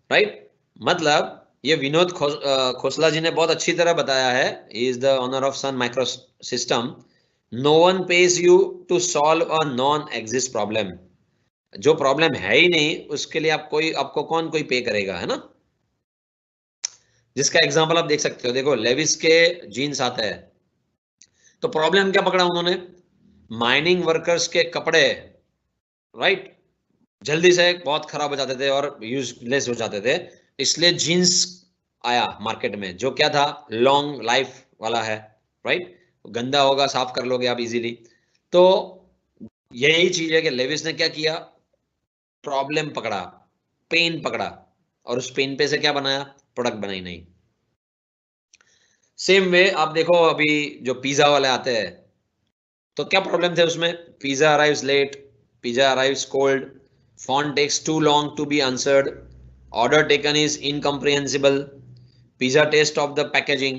राइट? मतलब ये विनोद खोसला जी ने बहुत अच्छी तरह बताया है, he is the owner of Sun micro system. No one pays you to solve a non exist problem. जो प्रॉब्लम है ही नहीं उसके लिए आपको कौन कोई पे करेगा, है ना। जिसका एग्जांपल आप देख सकते हो, देखो लेविस के जीन्स आता है, तो प्रॉब्लम क्या पकड़ा उन्होंने, माइनिंग वर्कर्स के कपड़े, राइट, जल्दी से बहुत खराब हो जाते थे और यूजलेस हो जाते थे, इसलिए जीन्स आया मार्केट में जो क्या था, लॉन्ग लाइफ वाला है, राइट, गंदा होगा साफ कर लोगे आप इजीली। तो यही चीज है कि लेविस ने क्या किया, प्रॉब्लम पकड़ा, पेन पकड़ा, और उस पेन पे से क्या बनाया, प्रोडक्ट बनाई नहीं। सेम वे आप देखो अभी जो पिज्जा वाले आते हैं, तो क्या प्रॉब्लम थे उसमें, pizza arrives late, pizza arrives cold, font takes too long to be answered, order taken is incomprehensible, pizza taste of the packaging।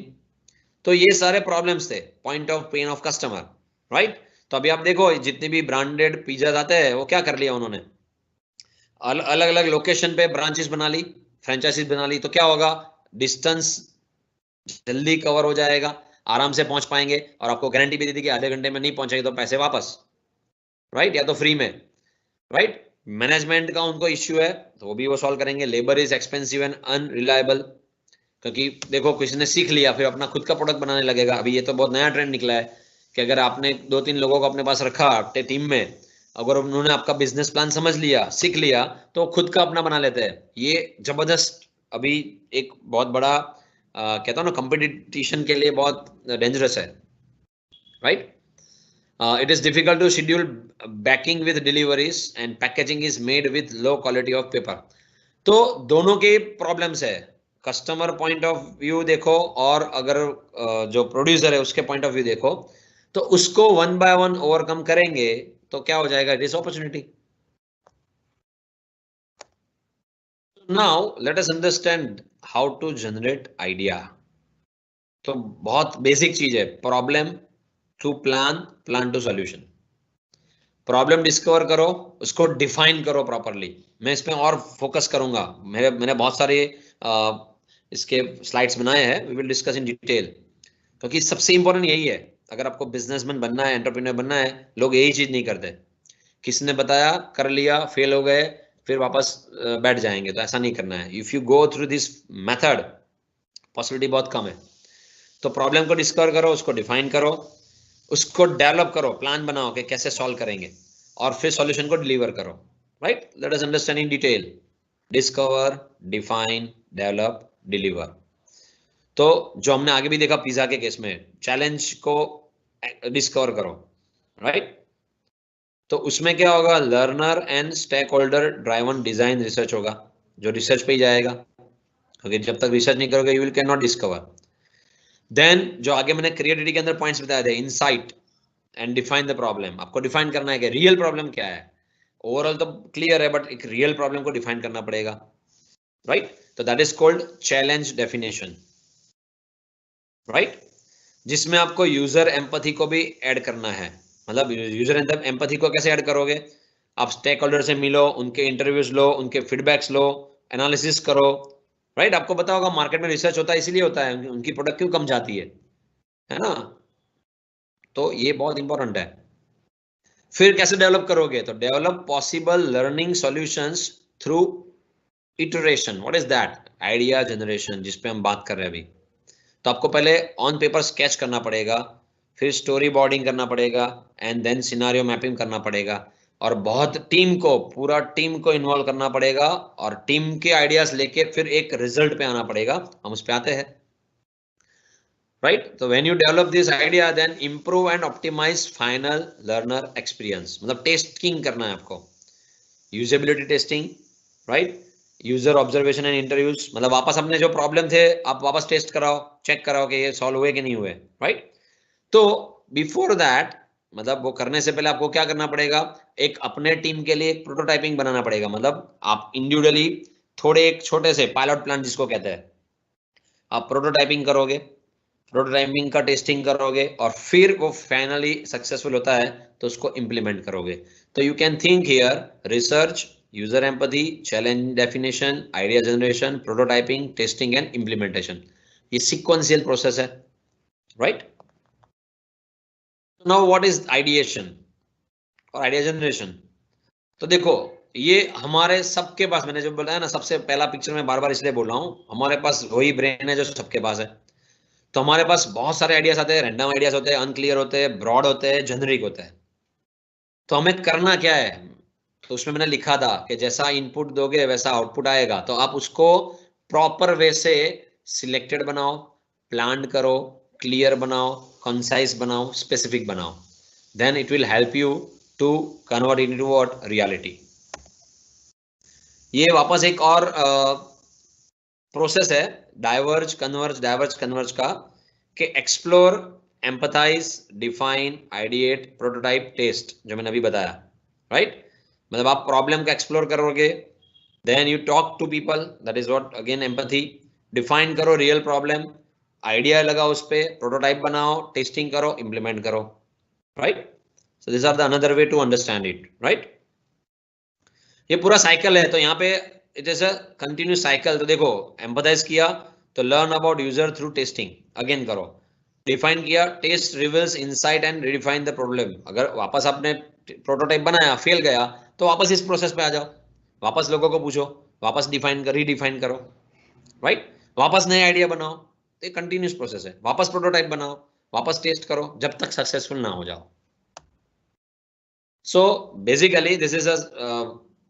तो ये सारे प्रॉब्लम्स थे, point of pain of customer, right. तो अभी आप देखो जितने भी ब्रांडेड पिज्जा आते हैं वो क्या कर लिया उन्होंने, अलग अलग लोकेशन पे ब्रांचेस बना ली, फ्रेंचाइजीज बना ली, तो क्या होगा, डिस्टेंस जल्दी कवर हो जाएगा, आराम से पहुंच पाएंगे, और आपको गारंटी भी दे दी कि आधे घंटे में नहीं पहुंचेंगे तो पैसे वापस, राइट, या तो फ्री में, राइट। मैनेजमेंट का उनको इश्यू है तो वो भी वो सॉल्व करेंगे, labour is expensive and unreliable, क्योंकि देखो किसी ने सीख लिया फिर अपना खुद का प्रोडक्ट बनाने लगेगा। अभी ये तो बहुत नया ट्रेंड निकला है कि अगर आपने 2-3 लोगों को अपने पास रखा अपने टीम में, अगर उन्होंने आपका बिजनेस प्लान समझ लिया, सीख लिया, तो खुद का अपना बना लेते हैं। ये जबरदस्त अभी एक बहुत बड़ा कहता हूँ ना, कंपटीशन के लिए बहुत डेंजरस है, right. It is difficult to schedule backing with deliveries and packaging is made with low quality of paper। तो दोनों के प्रॉब्लम्स है, कस्टमर पॉइंट ऑफ व्यू देखो और अगर जो प्रोड्यूसर है उसके पॉइंट ऑफ व्यू देखो, तो उसको 1 by 1 ओवरकम करेंगे तो क्या हो जाएगा, it is opportunity. Now let us understand how to generate idea. तो बहुत बेसिक चीज है, problem to plan, plan to solution. Problem discover करो, उसको डिफाइन करो प्रॉपरली। मैं इसमें और फोकस करूंगा, मैंने बहुत सारे इसके स्लाइड्स बनाए हैं, we will discuss in detail, क्योंकि सबसे इंपॉर्टेंट यही है। अगर आपको बिजनेसमैन बनना है, एंटरप्रेन्योर बनना है, लोग यही चीज नहीं करते, किसी ने बताया कर लिया, फेल हो गए, फिर वापस बैठ जाएंगे, तो ऐसा नहीं करना है। If you go through this method, possibility बहुत कम है। तो प्रॉब्लम को डिस्कवर करो, उसको डिफाइन करो, उसको डेवलप करो, प्लान बनाओ कि कैसे सॉल्व करेंगे, और फिर सॉल्यूशन को डिलीवर करो, right. Late us understand in detail, discover, define, develop, deliver. तो जो हमने आगे भी देखा पिज्जा के केस में, चैलेंज को डिस्कवर करो, राइट। तो उसमें क्या होगा, learner and stakeholder driven design research होगा, जो रिसर्च पे ही जाएगा, क्योंकि जब तक रिसर्च नहीं करोगे you will can not discover. Then जो आगे मैंने क्रिएटिविटी के अंदर पॉइंट्स बताए थे, insight and define the problem. आपको डिफाइन करना है कि रियल प्रॉब्लम क्या है। ओवरऑल तो क्लियर है, बट एक रियल प्रॉब्लम को डिफाइन करना पड़ेगा, राइट। तो that is called challenge definition, right, जिसमें आपको यूजर एम्पैथी को भी ऐड करना है। मतलब यूजर एम्पैथी को कैसे ऐड करोगे, आप स्टेक होल्डर से मिलो, उनके इंटरव्यूज लो, उनके फीडबैक्स लो, एनालिसिस करो, राइट। आपको पता होगा मार्केट में रिसर्च होता है, इसीलिए होता है, उनकी प्रोडक्ट क्यों कम जाती है ना। तो ये बहुत इंपॉर्टेंट है। फिर कैसे डेवलप करोगे, तो develop possible learning solutions through iteration. What is that, idea generation, जिसपे हम बात कर रहे हैं अभी। तो आपको पहले ऑन पेपर स्केच करना पड़ेगा, फिर स्टोरी बोर्डिंग करना पड़ेगा, एंड देन सिनारियो मैपिंग करना पड़ेगा, और बहुत पूरा टीम को इन्वॉल्व करना पड़ेगा, और टीम के आइडियाज लेके फिर एक रिजल्ट पे आना पड़ेगा। हम उस पे आते हैं, राइट। तो when you develop this idea, then improve and optimise final learner experience. मतलब टेस्टिंग करना है आपको, usability testing, right, user observation and interviews. मतलब वापस अपने जो प्रॉब्लम थे आप वापस टेस्ट कराओ, चेक कराओ कि ये सॉल्व हुए कि नहीं हुए, राइट। तो बिफोर दैट, मतलब वो करने से पहले आपको क्या करना पड़ेगा, एक अपने टीम के लिए एक प्रोटोटाइपिंग बनाना पड़ेगा। मतलब आप इंडिविजुअली थोड़े एक छोटे से पायलट प्लान जिसको कहते हैं, आप प्रोटोटाइपिंग करोगे, प्रोटोटाइपिंग का टेस्टिंग करोगे, और फिर वो फाइनली सक्सेसफुल होता है तो उसको इंप्लीमेंट करोगे। तो you can think here, research, user empathy, challenge definition, idea generation, prototyping, testing and implementation. ये सीक्वेंशियल प्रोसेस है, right. Now what is ideation और आइडिया जनरेशन। तो देखो ये हमारे सबके पास, मैंने जो बोला है ना, सबसे पहला पिक्चर में बार बार इसलिए बोल रहा हूं, हमारे पास वही ब्रेन है जो सबके पास है। तो हमारे पास बहुत सारे आइडियाज आते हैं, रैंडम आइडियाज होते हैं, अनक्लियर होते हैं, ब्रॉड होते हैं, जेनरिक होते हैं। तो हमें करना क्या है, तो उसमें मैंने लिखा था कि जैसा इनपुट दोगे वैसा आउटपुट आएगा। तो आप उसको प्रॉपर वे से सिलेक्टेड बनाओ, प्लान करो, क्लियर बनाओ, कंसाइज बनाओ, स्पेसिफिक बनाओ, then it will help you to convert into what, reality. ये वापस एक और प्रोसेस है, डाइवर्ज कन्वर्ज का, कि explore, empathise, define, ideate, prototype, test, जो मैंने अभी बताया, राइट? मतलब आप प्रॉब्लम का एक्सप्लोर करोगे, then you talk to people, that is what again empathy. Define करो रियल प्रॉब्लम, आइडिया लगाओ उस पे, प्रोटोटाइप बनाओ, टेस्टिंग करो, इंप्लीमेंट करो, right? So this are the another way to understand it, right? ये पूरा साइकिल है। तो यहाँ पे it is a continuous cycle. तो देखो, एम्पथाइज किया तो learn about user through testing, again करो। डिफाइन किया, test reveals insight and redefine the problem. अगर वापस आपने प्रोटोटाइप बनाया, फेल गया, तो वापस इस प्रोसेस पे आ जाओ, वापस लोगों को पूछो, वापस डिफाइन कर, रीडिफाइन करो, राइट? वापस नए आइडिया बनाओ। ये कंटिन्यूस प्रोसेस है। वापस प्रोटोटाइप बनाओ, वापस टेस्ट करो, जब तक सक्सेसफुल ना हो जाओ। So basically this is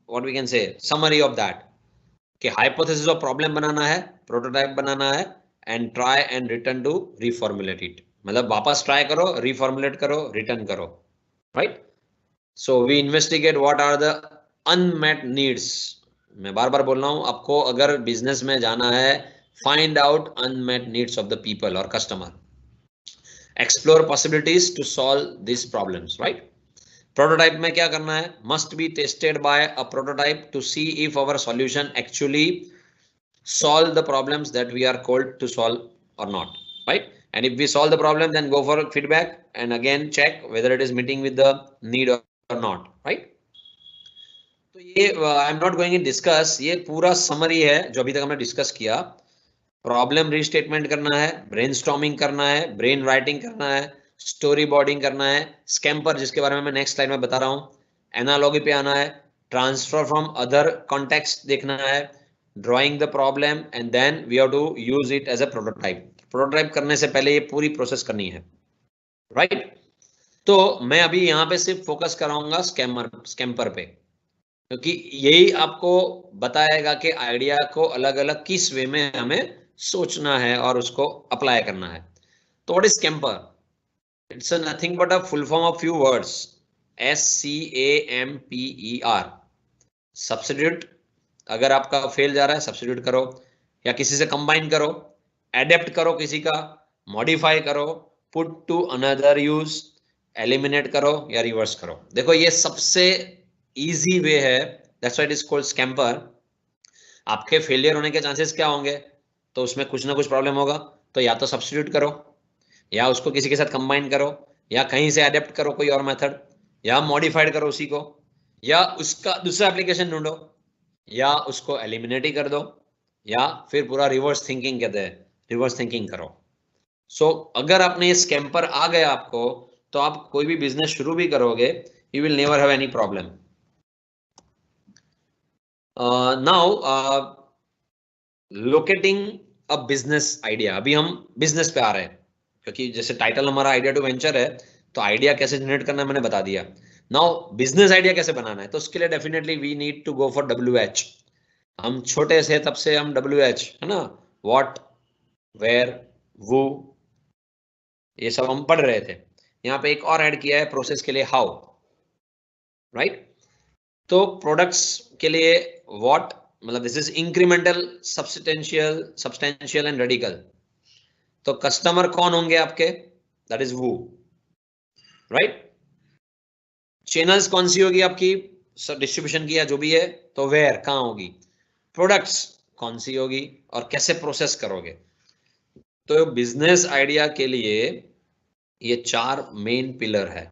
what we can say summary of that, कि hypothesis of problem बनाना है, प्रोटोटाइप बनाना है, and try and return to reformulate it। मतलब वापस ट्राई करो, reformulate करो, रिटर्न करो, right? So we investigate what are the unmet needs। मैं बार बार बोल रहा हूं आपको, अगर बिजनेस में जाना है, find out unmet needs of the people or customer, explore possibilities to solve these problems, right? Prototype में क्या करना है, must be tested by a prototype to see if our solution actually solve the problems that we are called to solve or not, right? And if we solve the problem, then go for feedback and again check whether it is meeting with the need or not, right? तो ये आई am not going in discuss, ये पूरा summary है जो अभी तक हमने discuss किया। प्रॉब्लम रीस्टेटमेंट करना है, ब्रेनस्टॉर्मिंग करना है, ब्रेन राइटिंग करना है, स्टोरी बोर्डिंग करना है, स्कैम्पर जिसके बारे में मैं नेक्स्ट स्लाइड में बता रहा हूं, एनालॉगी पे आना है, ट्रांसफर फ्रॉम अदर कॉन्टेक्स्ट देखना है, drawing the problem, and then we have to use it as a prototype. Prototype करने से पहले ये पूरी प्रोसेस करनी है, राइट? तो मैं अभी यहाँ पे सिर्फ फोकस कराऊंगा स्कैम्पर पे, क्योंकि यही आपको बताएगा कि आइडिया को अलग अलग किस वे में हमें सोचना है और उसको अप्लाई करना है। तो what is scamper? It's nothing but a full form of few words, SCAMPER। Substitute, अगर आपका फेल जा रहा है सब्स्टिट्यूट करो, या किसी से कंबाइन करो, एडेप्ट करो किसी का, मॉडिफाई करो, put to another use, eliminate करो या रिवर्स करो। देखो ये सबसे इजी वे है, that's why it is called scamper. आपके फेलियर होने के चांसेस क्या होंगे, तो उसमें कुछ ना कुछ प्रॉब्लम होगा, तो या तो सब्स्टिट्यूट करो, या उसको किसी के साथ कंबाइन करो, या कहीं से अडेप्ट करो कोई और मेथड, या मॉडिफाइड करो उसी को, या उसका दूसरा एप्लीकेशन ढूंढो, या उसको एलिमिनेट ही कर दो, या फिर पूरा रिवर्स थिंकिंग कहते हैं, रिवर्स थिंकिंग करो। सो अगर आपने ये स्कैम्पर आ गया आपको, तो आप कोई भी बिजनेस शुरू भी करोगे, you will never have any problem. Now locating a business idea. अभी हम बिजनेस पे आ रहे हैं, क्योंकि जैसे टाइटल हमारा आइडिया टू वेंचर है, तो आइडिया कैसे जनरेट करना है मैंने बता दिया। नाउ बिजनेस आइडिया कैसे बनाना है, तो उसके लिए definitely we need to go for WH। हम छोटे से तब से हम WH, है ना, व्हाट, वेयर, वो, ये सब हम पढ़ रहे थे। यहाँ पे एक और ऐड किया है प्रोसेस के लिए, हाउ, राइट? तो प्रोडक्ट्स के लिए व्हाट, मतलब this is incremental, substantial and radical. तो कस्टमर कौन होंगे आपके, दैट इज वो, राइट? चैनल्स कौन सी होगी आपकी, डिस्ट्रीब्यूशन की या जो भी है, तो वेयर, कहां होगी? प्रोडक्ट्स कौन सी होगी और कैसे प्रोसेस करोगे? तो बिजनेस आइडिया के लिए ये 4 मेन पिलर है।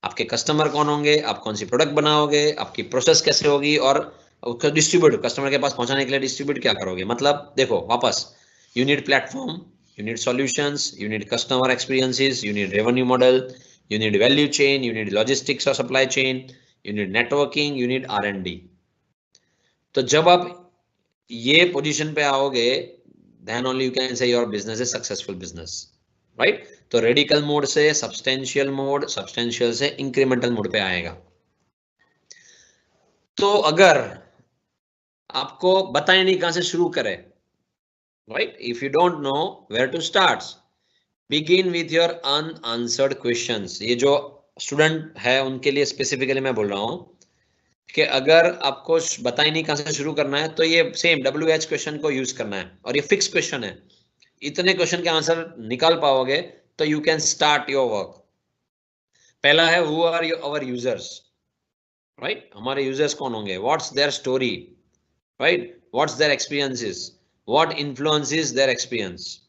आपके कस्टमर कौन होंगे, आप कौन सी प्रोडक्ट बनाओगे, आपकी प्रोसेस कैसे होगी, और उसको डिस्ट्रीब्यूट, कस्टमर के पास पहुंचाने के लिए डिस्ट्रीब्यूट क्या करोगे। मतलब देखो वापस, you need platform, you need solutions, you need customer experiences, you need revenue model, you need value chain, you need logistics or supply chain, you need networking, you need R&D. तो जब आप ये position पे आओगे, then only you can say your business is successful business, right? तो radical mode से substantial mode, substantial से incremental mode पे आएगा. तो अगर आपको बताए नहीं कहां से शुरू करें, right? If you don't know where to start, begin with your unanswered questions. ये जो स्टूडेंट है उनके लिए स्पेसिफिकली मैं बोल रहा हूं कि अगर आपको बताए नहीं कहां से शुरू करना है तो ये सेम WH क्वेश्चन को यूज करना है, और ये फिक्स क्वेश्चन है. इतने क्वेश्चन के आंसर निकाल पाओगे तो you can start your work. पहला है who are our users, right? हमारे यूजर्स कौन होंगे? What's their story, right? What's their experiences, what influences their experience.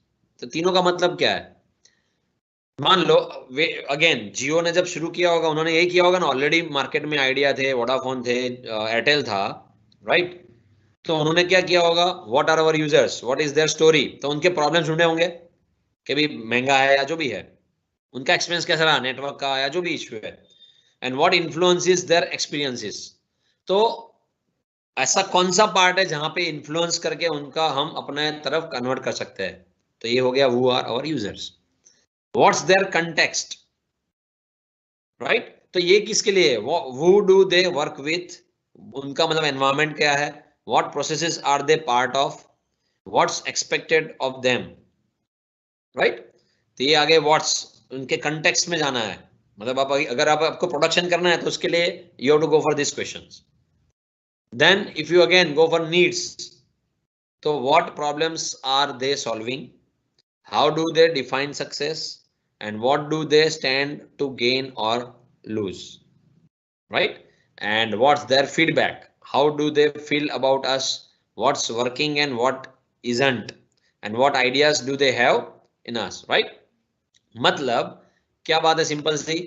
तो तीनों का मतलब क्या है? मान लो अगेन जियो ने जब शुरू किया होगा उन्होंने यही किया होगा ना, ऑलरेडी मार्केट में आइडिया थे, वोडाफोन थे, एयरटेल था, राइट? तो उन्होंने क्या किया होगा? What are our users, what is their story. तो उनके प्रॉब्लम्स ढूंढे होंगे कि भी महंगा है या जो भी है, उनका एक्सपीरियंस कैसा रहा नेटवर्क का या जो भी इश्यू है, and what influences their experiences. तो ऐसा कौन सा पार्ट है जहां पे इन्फ्लुएंस करके उनका हम अपने तरफ कन्वर्ट कर सकते हैं? तो ये हो गया who are our users. What's their context, right? तो ये किसके लिए? Who do they work with, उनका मतलब एनवायरनमेंट क्या है, what processes are they part of, what's expected of them, right? तो ये आगे व्हाट्स, उनके कंटेक्स्ट में जाना है. मतलब आप अगर आपको प्रोडक्शन करना है तो उसके लिए you have to go for this questions. Then if you again go for needs, तो what problems are they solving, how do they define success, and what do they stand to gain or lose, right? And what's their feedback, how do they feel about us, what's working and what isn't, and what ideas do they have in us, right? मतलब क्या बात है simple सी.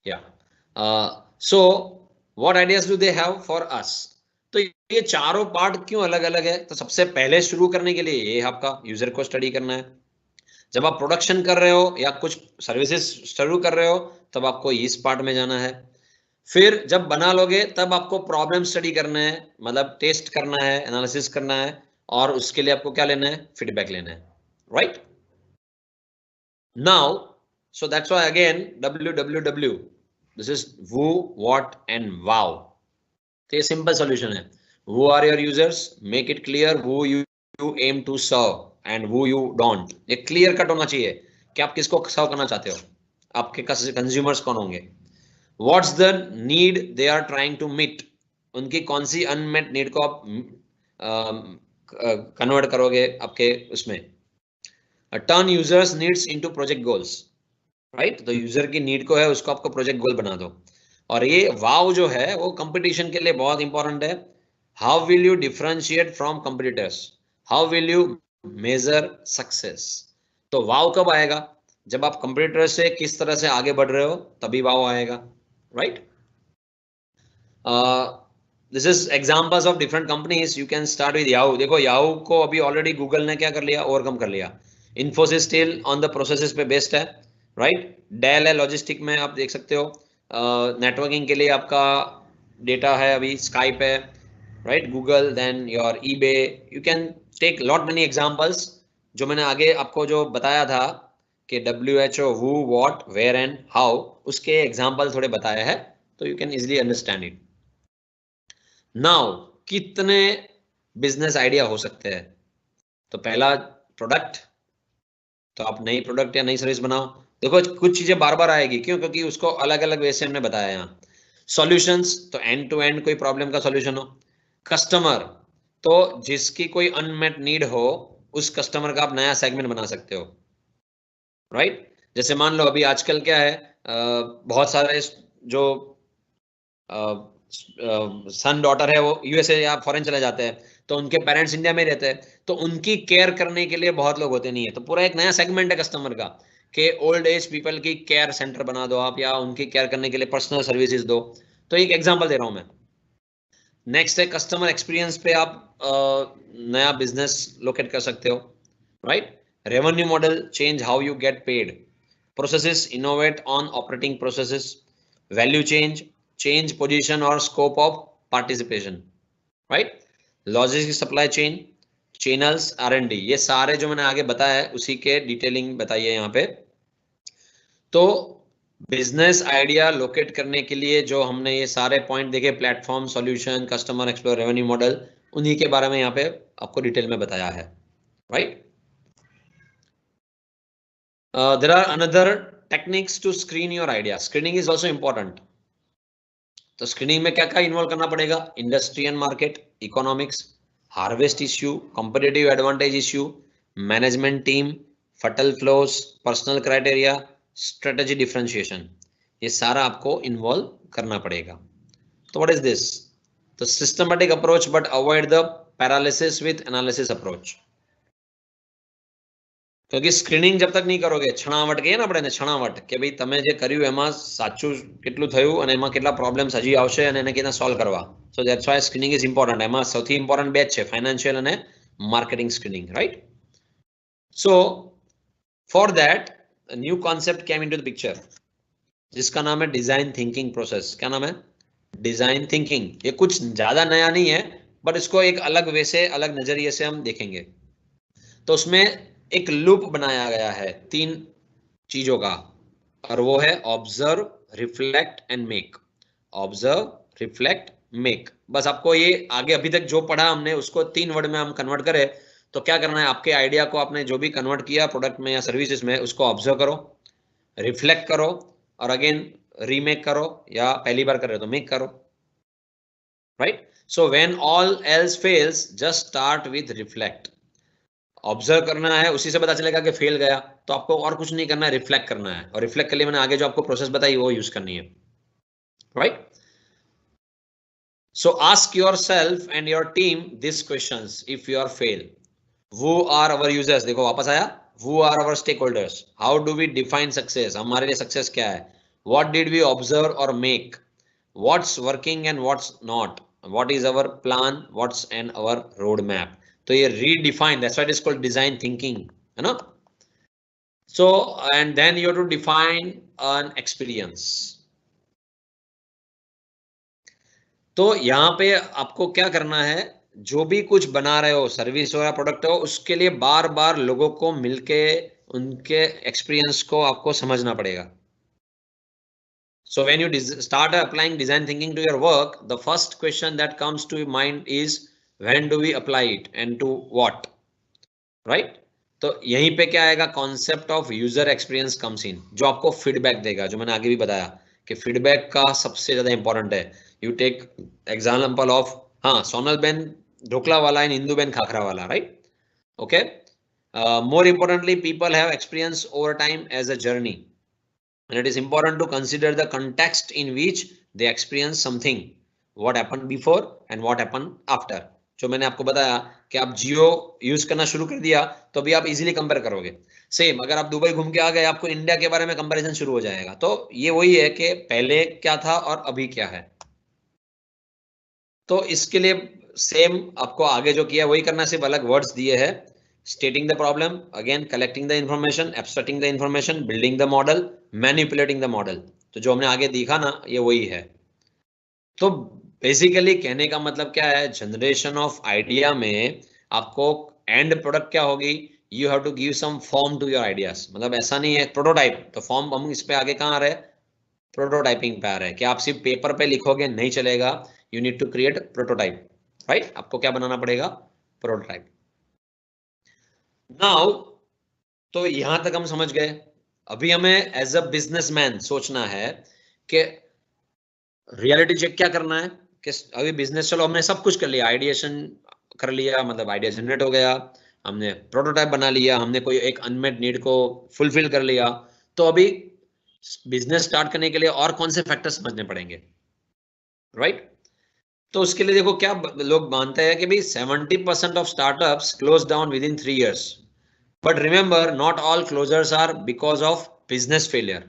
Yeah. So what ideas do they have for us? तो ये चारों part क्यों अलग अलग है? तो सबसे पहले शुरू करने के लिए ये आपका यूजर को स्टडी करना है. जब आप प्रोडक्शन कर रहे हो या कुछ सर्विसेज शुरू कर रहे हो तब आपको इस पार्ट में जाना है. फिर जब बना लोगे तब आपको प्रॉब्लम स्टडी करना है, मतलब टेस्ट करना है, एनालिसिस करना है, और उसके लिए आपको क्या लेना है? फीडबैक लेना है, right? Now so that's why again WWW, this is who, what and wow. तो ये सिंपल सॉल्यूशन है. who are your users, make it clear who you aim to serve and who you don't. ये clear cut होना चाहिए कि आप किसको सर्व करना चाहते हो, आपके कंज्यूमर्स कौन होंगे. what's the need they are trying to meet, उनकी कौन सी अनमेट नीड को आप कन्वर्ट करोगे आपके उसमें. Turn users needs into project goals, right? तो यूजर की नीड को है उसको आपको प्रोजेक्ट गोल बना दो. और ये वाव जो है वो कंपटीशन के लिए बहुत इंपॉर्टेंट है. How will you differentiate from competitors, how will you measure success. तो वाव कब आएगा? जब आप कंपटीटर से किस तरह से आगे बढ़ रहे हो तभी वाव आएगा, right? This is examples of different companies. You can start with Yahoo. देखो याहू को अभी ऑलरेडी गूगल ने क्या कर लिया? ओवरकम कर लिया. Infosys still on the processes पे बेस्ड है, राइट? डेल है लॉजिस्टिक में, आप देख सकते हो. नेटवर्किंग के लिए आपका डेटा है अभी स्काइप है, right? Google, then your eBay. You can take lot many examples. जो मैंने आगे आपको जो बताया था कि WHO, who, what, where and how, उसके एग्जांपल थोड़े बताया है, तो you can easily understand it. Now कितने बिजनेस आइडिया हो सकते हैं? तो पहला प्रोडक्ट, तो आप नई प्रोडक्ट या नई सर्विस बनाओ. देखो कुछ चीजें बार बार आएगी, क्यों? क्योंकि उसको अलग अलग वे से हमने बताया यहाँ. सॉल्यूशंस, तो एंड टू एंड कोई प्रॉब्लम का सॉल्यूशन हो. कस्टमर, तो जिसकी कोई अनमेट नीड हो उस कस्टमर का आप नया सेगमेंट बना सकते हो, राइट? जैसे मान लो अभी आजकल क्या है, बहुत सारे जो सन डॉटर है वो USA या फॉरेन चले जाते हैं, तो उनके पेरेंट्स इंडिया में रहते हैं, तो उनकी केयर करने के लिए बहुत लोग होते नहीं है. तो पूरा एक नया सेगमेंट है कस्टमर का कि ओल्ड एज पीपल की केयर सेंटर बना दो आप, या उनकी केयर करने के लिए पर्सनल सर्विसेज दो. तो एक एग्जांपल दे रहा हूं मैं. नेक्स्ट है कस्टमर एक्सपीरियंस पे आप नया बिजनेस लोकेट कर सकते हो, right? Revenue model, change how you get paid. Processes, innovate on operating processes. Value change, change position और scope of participation, right? Logistics, supply chain, channels, R&D, ये सारे जो मैंने आगे बताया है उसी के डिटेलिंग बताइए यहाँ पे. तो बिजनेस आइडिया लोकेट करने के लिए जो हमने ये सारे पॉइंट देखे, platform, solution, customer explore, revenue model, उन्हीं के बारे में यहाँ पे आपको डिटेल में बताया है, right? There are another techniques to screen your idea. Screening is also important. तो स्क्रीनिंग में क्या क्या इन्वॉल्व करना पड़ेगा? Industry and market, economics, harvest issue, competitive advantage issue, management team, fatal flaws, personal criteria, strategy differentiation, ये सारा आपको involve करना पड़ेगा. तो व्हाट इज दिस? तो systematic approach but avoid the paralysis with analysis approach. क्योंकि स्क्रीनिंग जब तक नहीं करोगे, छणावट कહીએ ને આપણે છણાવટ, કે ભાઈ તમે જે કર્યું એમાં સાચું કેટલું થયું અને એમાં કેટલા પ્રોબ્લેમ્સ હજી આવશે અને એને કેના સોલ્વ કરવા. સો that's why screening is important. એમાં સૌથી ઇમ્પોર્ટન્ટ બે જ છે, ફાઇનાન્શિયલ અને marketing screening, right? So for that a new concept came into the picture जिसका नाम है डिजाइन थिंकिंग प्रोसेस. क्या नाम है? Design thinking. ये कुछ ज्यादा नया नहीं है, बट इसको एक अलग वे से, अलग नजरिए से हम देखेंगे. तो उसमें एक लूप बनाया गया है 3 चीजों का, और वो है observe, reflect and make. Observe, reflect, make. बस आपको ये आगे अभी तक जो पढ़ा हमने उसको 3 वर्ड में हम कन्वर्ट करें तो क्या करना है? आपके आइडिया को आपने जो भी कन्वर्ट किया प्रोडक्ट में या सर्विसेज में, उसको ऑब्जर्व करो, रिफ्लेक्ट करो और अगेन रीमेक करो, या पहली बार कर रहे हो तो मेक करो, right? So when all else fails just start with reflect. Observe करना है, उसी से पता चलेगा कि फेल गया, तो आपको और कुछ नहीं करना है, रिफ्लेक्ट करना है. और रिफ्लेक्ट के लिए मैंने आगे जो आपको प्रोसेस बताई वो यूज करनी है, right? So ask yourself and your team this questions if you are fail. Who are our users? देखो वापस आया. Who are our stakeholders? How do we define success? हमारे लिए सक्सेस क्या है? What did we observe or make? What's working and what's not? What is our plan? What's in our roadmap? तो ये redefine, that's why it is called design thinking, है ना? So and then you have to define an experience. तो यहाँ पे आपको क्या करना है? जो भी कुछ बना रहे हो, सर्विस हो या प्रोडक्ट हो, उसके लिए बार बार लोगों को मिलके उनके एक्सपीरियंस को आपको समझना पड़ेगा. So when you start applying design thinking to your work, the first question that comes to your mind is when do we apply it and to what, right? तो यहीं पे क्या आएगा? Concept of user experience comes in, जो आपको feedback देगा, जो मैंने आगे भी बताया कि फीडबैक का सबसे ज्यादा इंपॉर्टेंट है. यू टेक एग्जाम्पल ऑफ, हाँ, सोनल बेन ढोकला वाला एंड इंदू बेन खाखरा वाला, right? Okay. More importantly, people have experience over time as a journey, and it is important to consider the context in which they experience something, what happened before and what happened after. जो मैंने आपको बताया कि आप जियो use करना शुरू कर दिया तो अभी आप इजीली कंपेयर करोगे. सेम अगर आप दुबई घूम के आ गए, आपको इंडिया के बारे में कंपैरिजन शुरू हो जाएगा. तो ये वही है कि पहले क्या था और अभी क्या है. तो इसके लिए सेम आपको आगे जो किया वही करना, सिर्फ अलग वर्ड्स दिए हैं. Stating the problem, again collecting the information, abstracting the information, building the model, manipulating the model. तो जो हमने आगे देखा ना, ये वही है. तो बेसिकली कहने का मतलब क्या है? जनरेशन ऑफ आइडिया में आपको एंड प्रोडक्ट क्या होगी? You have to give some form to your ideas. मतलब ऐसा नहीं है प्रोटोटाइप, तो फॉर्म हम इस पे आगे कहाँ आ रहे हैं? प्रोटोटाइपिंग पे आ रहे हैं कि आप सिर्फ पेपर पे लिखोगे नहीं चलेगा. You need to create prototype, right? आपको क्या बनाना पड़ेगा? प्रोटोटाइप. नाउ तो यहां तक हम समझ गए. अभी हमें एज अ बिजनेसमैन सोचना है कि रियलिटी चेक क्या करना है. कि अभी बिजनेस, चलो हमने सब कुछ कर लिया, आइडिएशन कर लिया, मतलब आइडिया जनरेट हो गया, हमने प्रोटोटाइप बना लिया, हमने कोई एक अनमेट नीड को फुलफिल कर लिया. तो अभी बिजनेस स्टार्ट करने के लिए और कौन से फैक्टर समझने पड़ेंगे, राइट? तो उसके लिए देखो क्या लोग मानते हैं कि भाई 70% of startups close down within 3 years. But remember, not all closures are because of business failure.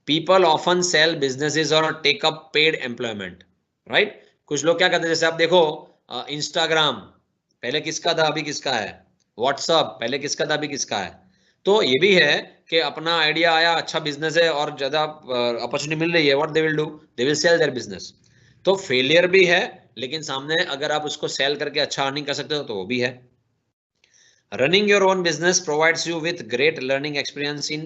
People often sell businesses or take up paid employment, right? कुछ लोग क्या करते हैं, जैसे आप देखो इंस्टाग्राम पहले किसका था अभी किसका है, व्हाट्सअप पहले किसका था अभी किसका है। तो ये भी है कि अपना आइडिया आया, अच्छा बिजनेस है और ज्यादा अपॉर्चुनिटी मिल रही है, what they will do, they will sell their business. तो फेलियर भी है, लेकिन सामने अगर आप उसको सेल करके अच्छा अर्निंग कर सकते हो तो वो भी है। Running your own business provides you with great learning experience in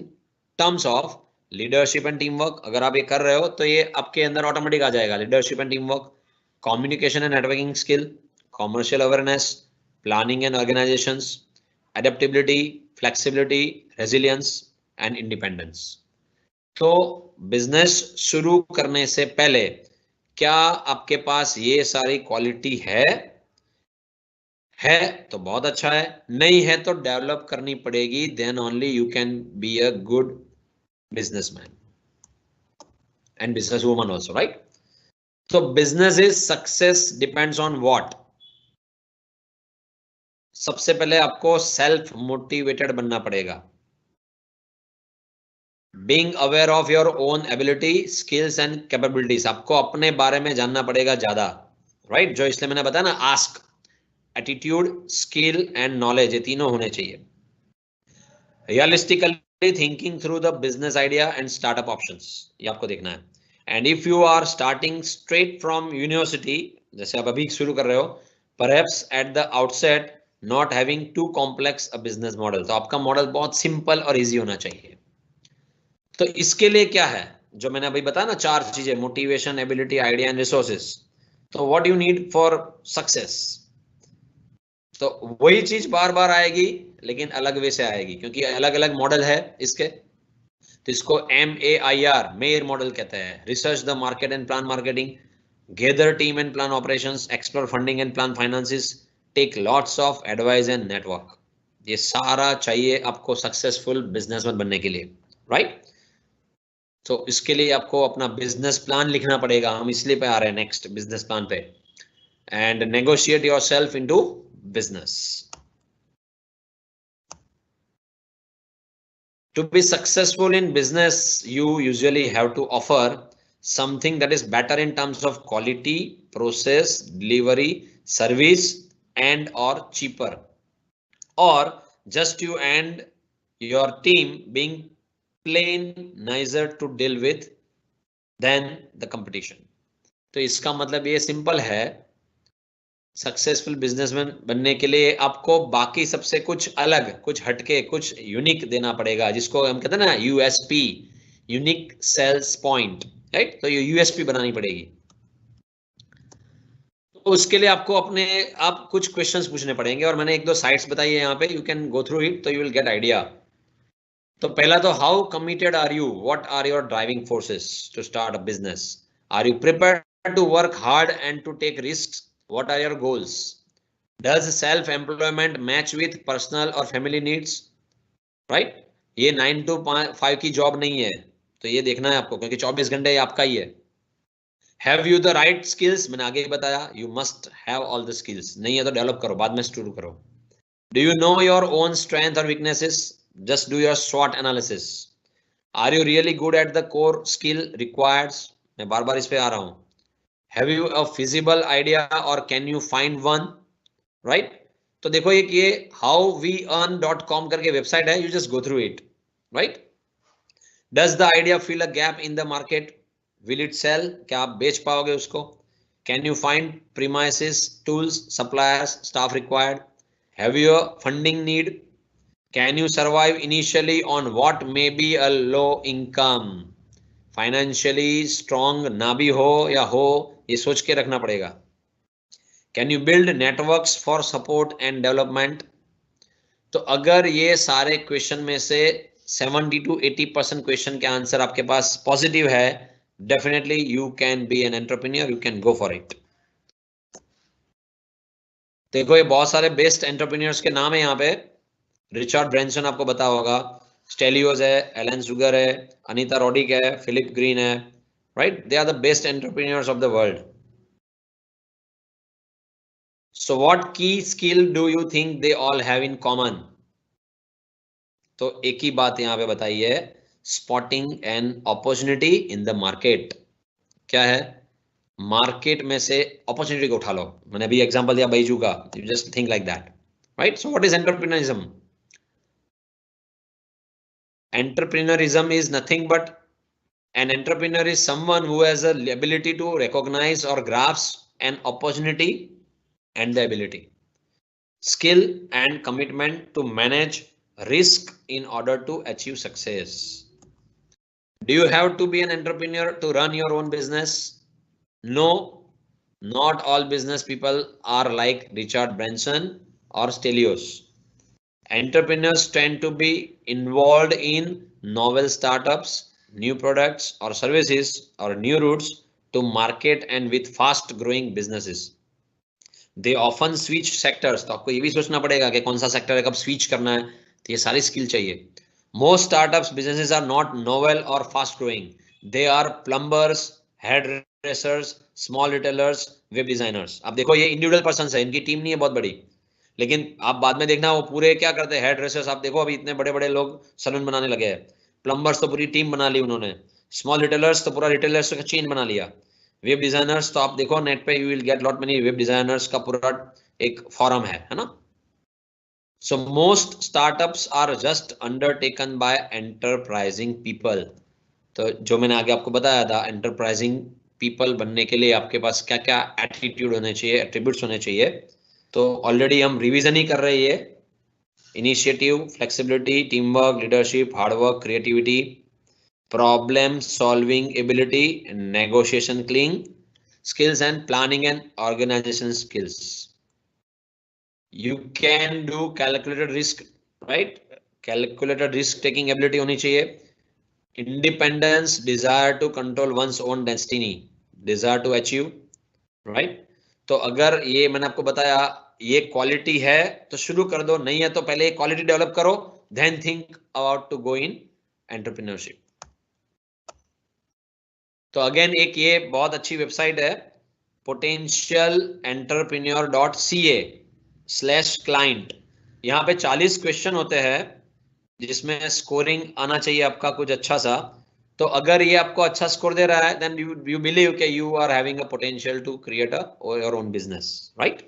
terms of leadership and team work. अगर आप ये कर रहे हो तो ये आपके अंदर ऑटोमेटिक आ जाएगा, leadership and team work, communication and networking skill, commercial awareness, planning and organizations, adaptability, flexibility, resilience and independence. तो बिजनेस शुरू करने से पहले क्या आपके पास ये सारी क्वालिटी है तो बहुत अच्छा है, नहीं है तो डेवलप करनी पड़ेगी, then only you can be a good businessman and business woman also, right. So business is success depends on what? सबसे पहले आपको सेल्फ मोटिवेटेड बनना पड़ेगा, being aware of your own ability skills and capabilities. आपको अपने बारे में जानना पड़ेगा ज्यादा, राइट। जो इसलिए मैंने बताया ना, ask, attitude, skill and knowledge, ये तीनों होने चाहिए। Realistically thinking through the business idea and startup options, ये आपको देखना है। And if you are starting straight from university, जैसे आप अभी शुरू कर रहे हो, perhaps at the outset not having too complex a business model, तो आपका मॉडल बहुत सिंपल और इजी होना चाहिए। तो इसके लिए क्या है, जो मैंने अभी बताया ना, 4 चीजें, motivation, ability, idea and resources. तो what you need for success, तो वही चीज बार बार आएगी लेकिन अलग वे से आएगी, क्योंकि अलग अलग मॉडल है इसके। तो इसको MAIR, मेयर मॉडल कहते हैं। Research the market and plan marketing, gather team and plan operations, explore funding and plan finances, take lots of advice and network. ये सारा चाहिए आपको सक्सेसफुल बिजनेसमैन बनने के लिए, राइट। तो इसके लिए आपको अपना बिजनेस प्लान लिखना पड़ेगा, हम इसलिए पे आ रहे हैं नेक्स्ट बिजनेस प्लान पे। And negotiate yourself into business. To be successful in business, you usually have to offer something that is better in terms of quality, process, delivery, service, and or cheaper, or just you and your team being plain nicer to deal with than the competition. तो इसका मतलब ये simple है, successful businessman बनने के लिए आपको बाकी सबसे कुछ अलग, कुछ हटके, कुछ यूनिक देना पड़ेगा, जिसको हम कहते हैं ना USP, unique sales point, right. तो ये USP बनानी पड़ेगी। तो उसके लिए आपको अपने आप कुछ क्वेश्चंस पूछने पड़ेंगे, और मैंने 1-2 साइट्स बताई है यहाँ पे, you can go through it, तो यू विल गेट आइडिया। तो पहला तो how committed are you, what are your driving forces to start a business, are you prepared to work hard and to take risk, what are your goals, Does self-employment match with personal or family needs? Right? ये 9 to 5 की job नहीं है, तो ये देखना है आपको, क्योंकि 24 घंटे आपका ही है। Have you the right skills? मैंने आगे ही बताया, you must have all the skills. नहीं है तो डेवलप करो, बाद में शुरू करो। Do you know your own strength or weaknesses? Just do your SWOT analysis. Are you really good at the core skill required? मैं बार बार इस पे आ रहा हूँ। Have you a feasible idea or can you find one? राइट। तो देखो ये howweearn.com करके वेबसाइट है, you just go through it, right. Does the idea fill a gap in the market, will it sell, क्या आप बेच पाओगे उसको, can you find premises, tools, suppliers, staff required, have you a funding need, can you survive initially on what may be a low income, financially strong ना भी हो या हो, ये सोच के रखना पड़ेगा। Can you build networks for support and development? तो अगर ये सारे क्वेश्चन में से 70 to 80% क्वेश्चन के आंसर आपके पास पॉजिटिव है, definitely you can be an entrepreneur, you can go for it. देखो ये बहुत सारे बेस्ट एंटरप्रेन्योर्स के नाम है यहाँ पे। रिचर्ड ब्रेंसन आपको पता होगा, स्टेलियोज है, एलन सुगर है, अनीता रोडिक है, फिलिप ग्रीन है, right. They are the best entrepreneurs of the world. So what key skill do you think they all have in common? तो एक ही बात यहां पे बताई है, spotting an opportunity in the market. क्या है? मार्केट में से अपॉर्चुनिटी को उठा लो. मैंने अभी एग्जांपल दिया बैजू का. You just think like that, right? So what is entrepreneurism? Entrepreneurism is nothing but an entrepreneur is someone who has the ability to recognize or grasp an opportunity and the ability, skill and commitment to manage risk in order to achieve success. Do you have to be an entrepreneur to run your own business? No, not all business people are like Richard Branson or Stelios. Entrepreneurs tend to be involved in novel startups, new products or services, or new routes to market, and with fast growing businesses. They often switch sectors. तो आपको ये भी सोचना पड़ेगा कि कौन सा sector है, कब स्विच करना है, तो ये सारी स्किल चाहिए. Most startups businesses are not novel or fast growing. They are plumbers, hairdressers, small retailers, web designers. अब देखो ये इंडिविजुअल पर्सन है, इनकी टीम नहीं है बहुत बड़ी, लेकिन आप बाद में देखना वो पूरे क्या करते हैं. हेयर ड्रेसर्स आप देखो अभी इतने बड़े बड़े लोग सलून बनाने लगे हैं. प्लम्बर्स तो पूरी टीम बना ली उन्होंने. स्मॉल रिटेलर्स तो पूरा रिटेलर्स का चेन बना लिया. वेब डिजाइनर्स तो आप देखो नेट पे, you will get lot many web designers का पूरा एक फॉरम है ना. So most startups are just undertaken by enterprising people. तो जो मैंने आगे आपको बताया था, एंटरप्राइजिंग पीपल बनने के लिए आपके पास क्या क्या एटीट्यूड होने चाहिए, एट्रीब्यूट्स होने चाहिए. तो ऑलरेडी हम रिवीजन ही कर रहे हैं. Initiative, flexibility, team work, leadership, hard work, creativity, problem solving ability, negotiation skills and planning and organization skills. You can do calculated risk, right? Calculated risk taking ability होनी चाहिए. Independence, desire to control one's own destiny, desire to achieve, right? तो अगर ये मैंने आपको बताया ये quality है तो शुरू कर दो, नहीं है तो पहले ये क्वालिटी डेवलप करो, then think about to go in entrepreneurship. तो अगेन एक ये बहुत अच्छी वेबसाइट है, potentialentrepreneur.ca/client. यहाँ पे 40 क्वेश्चन होते हैं जिसमें स्कोरिंग आना चाहिए आपका कुछ अच्छा सा. तो अगर ये आपको अच्छा स्कोर दे रहा है, then you believe कि you are having a potential to create your own business, right?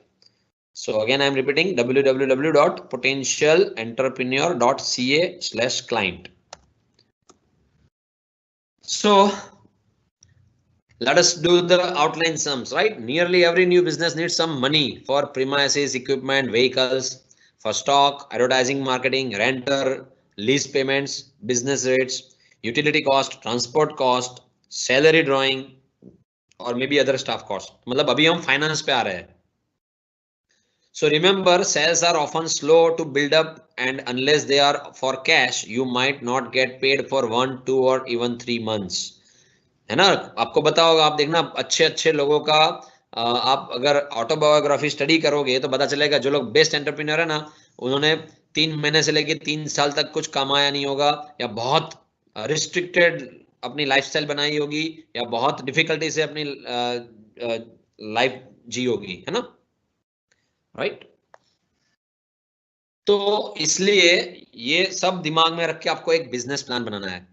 So again I am repeating, www.potentialentrepreneur.ca/client. So let us do the outline sums, right? Nearly every new business needs some money for premises, equipment, vehicles, for stock, advertising, marketing, renter, lease payments, business rates, utility cost, transport cost, salary drawing, or maybe other staff cost. मतलब अभी हम finance पे आ रहे हैं. So remember, sales are often slow to build up, and unless they are for cash, you might not get paid for 1, 2 or even 3 months. है ना? आपको पता होगा, आप देखना अच्छे अच्छे लोगों का आप अगर ऑटोबायोग्राफी स्टडी करोगे तो पता चलेगा जो लोग बेस्ट एंटरप्रेन्योर है ना, उन्होंने 3 महीने से लेके 3 साल तक कुछ कमाया नहीं होगा, या बहुत रिस्ट्रिक्टेड अपनी लाइफस्टाइल बनाई होगी, या बहुत डिफिकल्टी से अपनी लाइफ जी होगी, है ना, राइट? तो इसलिए ये सब दिमाग में रख के आपको एक बिजनेस प्लान बनाना है,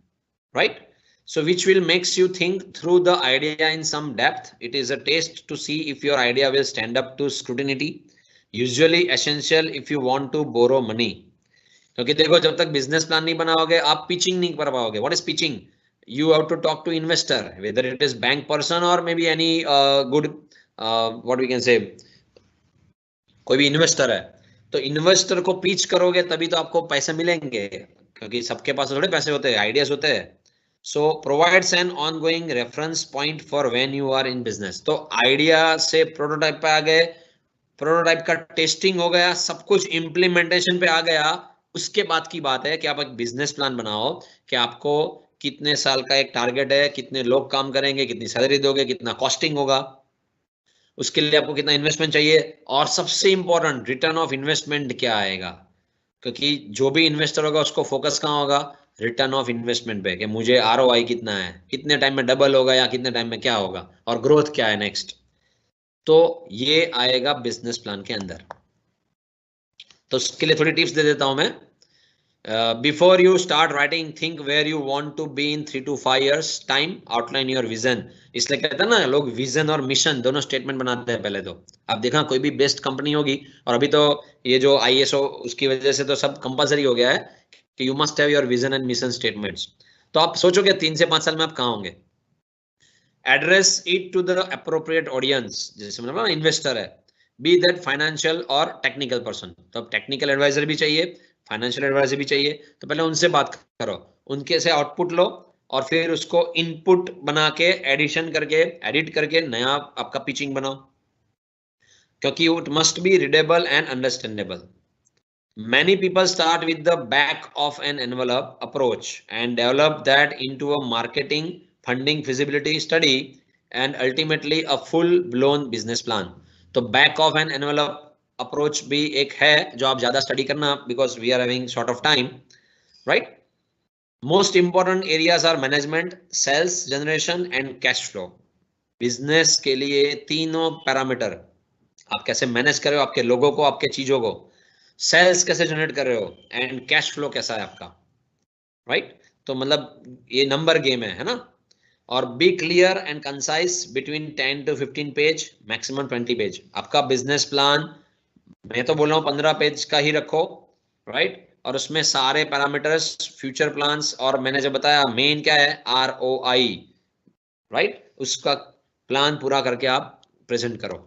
right? So which will makes you think through the idea in some depth. It is a test to see if your idea will stand up to scrutiny. Usually essential if you want to borrow money. क्योंकि देखो जब तक business plan नहीं बनाओगे आप pitching नहीं कर पाओगे. What is pitching? You have to talk to investor, whether it is bank person or maybe any good what we can say, कोई भी इन्वेस्टर है, तो इन्वेस्टर को पिच करोगे तभी तो आपको पैसे मिलेंगे, क्योंकि सबके पास थोड़े पैसे होते हैं, आइडियाज होते हैं. So provides an ongoing reference point for when you are in business. तो आइडिया से प्रोटोटाइप पे आ गए, प्रोटोटाइप का टेस्टिंग हो गया, सब कुछ इम्प्लीमेंटेशन पे आ गया, उसके बाद की बात है कि आप एक बिजनेस प्लान बनाओ कि आपको कितने साल का एक टारगेट है, कितने लोग काम करेंगे, कितनी सैलरी दोगे, कितना कॉस्टिंग होगा, उसके लिए आपको कितना इन्वेस्टमेंट चाहिए, और सबसे इंपॉर्टेंट रिटर्न ऑफ इन्वेस्टमेंट क्या आएगा, क्योंकि जो भी इन्वेस्टर होगा उसको फोकस कहाँ होगा, रिटर्न ऑफ इन्वेस्टमेंट पे, कि मुझे आरओआई कितना है, कितने टाइम में डबल होगा या कितने टाइम में क्या होगा, और ग्रोथ क्या है नेक्स्ट. तो ये आएगा बिजनेस प्लान के अंदर. तो उसके लिए थोड़ी टिप्स दे देता हूं मैं. Before you start writing, think where you want to be in 3 to 5 years time. Outline your vision. इसलिए कहते हैं ना लोग विजन और मिशन दोनों स्टेटमेंट बनाते हैं पहले तो. आप देखा कोई भी बेस्ट कंपनी होगी, और अभी तो ये जो ISO उसकी वजह से तो सब कंपलसरी हो गया है कि you must have your vision and mission statements. तो आप सोचोगे 3 से 5 साल में आप कहाँ होंगे. Address it to the appropriate audience. जैसे मतलब ना इन्वेस्टर है, बी दैट फाइनेंशियल और टेक्निकल पर्सन. तो अब टेक्निकल एडवाइजर भी चाहिए, फाइनेंशियल एडवाइजर भी चाहिए. तो पहले उनसे बात करो, उनके से आउटपुट लो और फिर उसको इनपुट बना के एडिशन करके एडिट करके नया आपका पिचिंग बनाओ, क्योंकि it must be readable and understandable. Many people start with the back of an envelope approach and develop that into a marketing, funding, feasibility study and ultimately a full-blown business plan. तो back of an envelope approach भी एक है जो आप ज्यादा study करना, because we are having short of time, right? Most important areas are management, sales generation and cash flow. Business के लिए तीनों पैरामीटर, आप कैसे मैनेज कर रहे हो आपके लोगों को, आपके चीजों को, सेल्स कैसे जनरेट कर रहे हो, एंड कैश फ्लो कैसा है आपका, राइट? तो मतलब ये नंबर गेम है ना. और be clear and concise between 10 to 15 page, maximum 20 page. आपका बिजनेस प्लान मैं तो बोल रहा हूँ 15 पेज का ही रखो, राइट? और उसमें सारे पैरामीटर्स, फ्यूचर प्लान्स, और मैंने जो बताया मेन क्या है, ROI, राइट? उसका प्लान पूरा करके आप प्रेजेंट करो.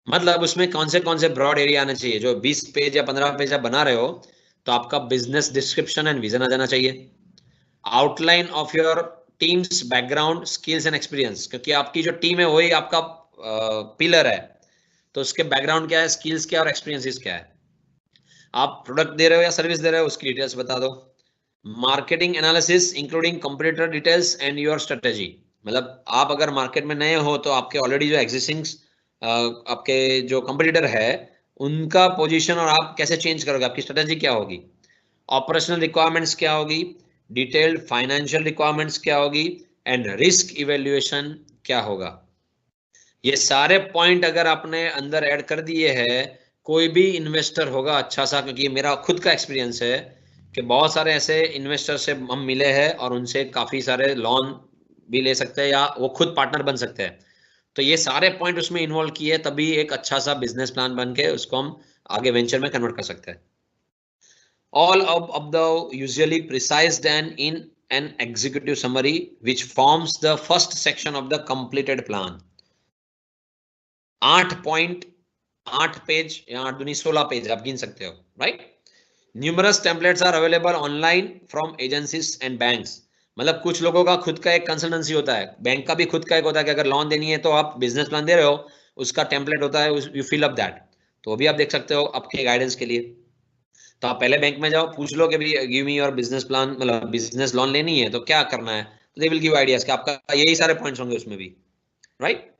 मतलब उसमें कौन से ब्रॉड एरिया आने चाहिए. जो 20 पेज या 15 पेज आप बना रहे हो तो आपका बिजनेस डिस्क्रिप्शन एंड विजन आ जाना चाहिए. Outline of your teams background, skills and experience, क्योंकि आपकी जो टीम है वही आपका पिलर है. तो उसके बैकग्राउंड क्या है, स्किल्स क्या और एक्सपीरियंसेस क्या है. आप प्रोडक्ट दे रहे हो या सर्विस दे रहे हो उसकी डिटेल्स बता दो. Marketing analysis including competitor details and your strategy. मतलब आप अगर मार्केट में नए हो तो आपके ऑलरेडी जो एग्जिस्टिंग आपके जो कंपटीटर है उनका पोजीशन और आप कैसे चेंज करोगे, आपकी स्ट्रेटेजी क्या होगी. ऑपरेशनल रिक्वायरमेंट्स क्या होगी, डिटेल्ड फाइनेंशियल रिक्वायरमेंट्स क्या होगी, एंड रिस्क इवेल्युएशन क्या होगा. ये सारे पॉइंट अगर आपने अंदर ऐड कर दिए हैं, कोई भी इन्वेस्टर होगा अच्छा सा, क्योंकि मेरा खुद का एक्सपीरियंस है कि बहुत सारे ऐसे इन्वेस्टर से हम मिले हैं और उनसे काफी सारे लोन भी ले सकते हैं या वो खुद पार्टनर बन सकते हैं. तो ये सारे पॉइंट उसमें इन्वॉल्व किए तभी एक अच्छा सा बिजनेस प्लान बन के उसको हम आगे वेंचर में कन्वर्ट कर सकते हैं. All of the usually precised and in an executive summary which forms the first section of the completed plan. 8 point, 8 page या 8 दूनी 16 पेज आप गिन सकते हो, right? Numerous templates are available online from agencies and banks. मतलब कुछ लोगों का खुद का एक कंसल्टेंसी होता है, बैंक का भी खुद का एक होता है कि अगर लोन देनी है तो आप बिजनेस प्लान दे रहे हो, उसका टेम्पलेट होता है, यू फिल अप दैट. तो वो भी आप देख सकते हो आपके गाइडेंस के लिए. तो आप पहले बैंक में जाओ, पूछ लो कि भाई give me your business plan, मतलब बिजनेस लोन लेनी है तो क्या करना है, तो दे विल गिव आइडियाज कि आपका यही सारे पॉइंट्स होंगे उसमें भी, राइट?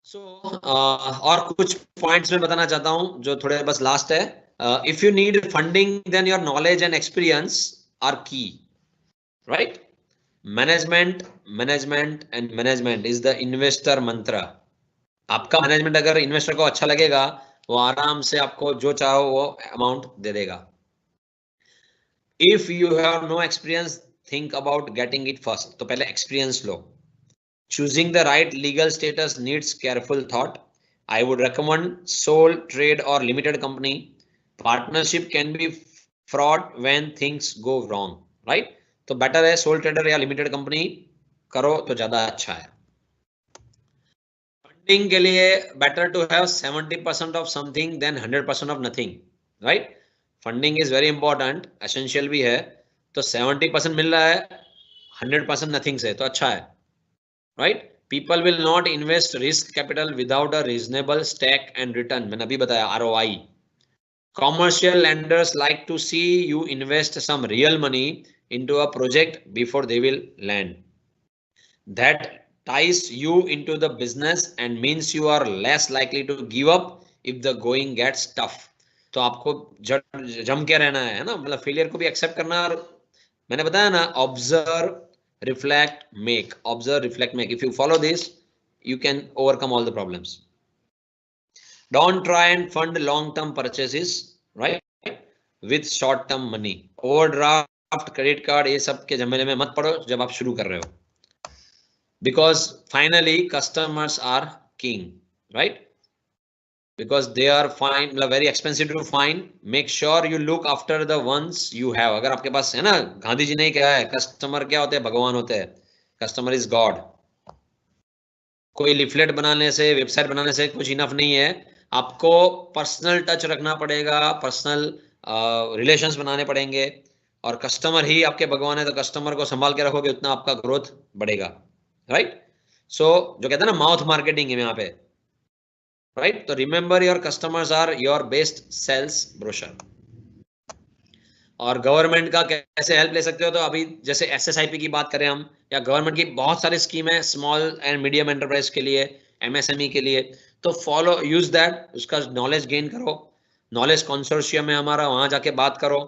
सो और कुछ पॉइंट्स मैं बताना चाहता हूं जो थोड़े बस लास्ट है. If you need funding then your knowledge and experience are key, right? Management and management is the investor mantra. आपका मैनेजमेंट अगर इन्वेस्टर को अच्छा लगेगा वो आराम से आपको जो चाहो वो अमाउंट दे देगा. If you have no experience think about getting it first. तो पहले एक्सपीरियंस लो. Choosing the right legal status needs careful thought. I would recommend sole trade or limited company. Partnership can be fraud when things go wrong, right? तो better है sole trader या limited company करो तो ज्यादा अच्छा है. Funding के लिए better to have 70% of something than 100% of nothing, right? Funding is very important, essential भी है. तो 70% मिल रहा है 100% nothing से, तो अच्छा है. Right? People will not invest risk capital without a reasonable stake and return. मैंने अभी बताया ROI. Commercial lenders like to see you invest some real money into a project before they will lend. That ties you into the business and means you are less likely to give up if the going gets tough. तो आपको जम के रहना है ना, मतलब failure को भी एक्सेप्ट करना. और मैंने बताया ना, observe, reflect, make. Observe, reflect, make. If you follow this, you can overcome all the problems. Don't try and fund long-term purchases, right? With short-term money. Overdraft, credit card, ये सब के झमेले में मत पड़ो जब आप शुरू कर रहे हो. Because finally customers are king, right? Because they are fine, very expensive to find. Make sure you look after the ones you have. अगर आपके पास है ना, गांधी जी ने क्या है, कस्टमर क्या होते हैं, भगवान होते हैं. Customer is God. कोई लिफलेट बनाने से, वेबसाइट बनाने से कुछ इनफ नहीं है. आपको पर्सनल टच रखना पड़ेगा, पर्सनल रिलेशंस बनाने पड़ेंगे, और कस्टमर ही आपके भगवान है. तो कस्टमर को संभाल के रखोगे उतना आपका ग्रोथ बढ़ेगा, राइट? सो जो कहते हैं ना माउथ मार्केटिंग है यहाँ पे, राइट? तो remember your customers are your best sales brochure. और गवर्नमेंट का कैसे हेल्प ले सकते हो, तो अभी जैसे SSIP की बात करें हम, या गवर्नमेंट की बहुत सारी स्कीम है स्मॉल एंड मीडियम एंटरप्राइज के लिए, MSME के लिए. तो फॉलो, यूज दैट, उसका नॉलेज गेन करो. नॉलेज कंसोर्शियम है हमारा, वहां जाके बात करो,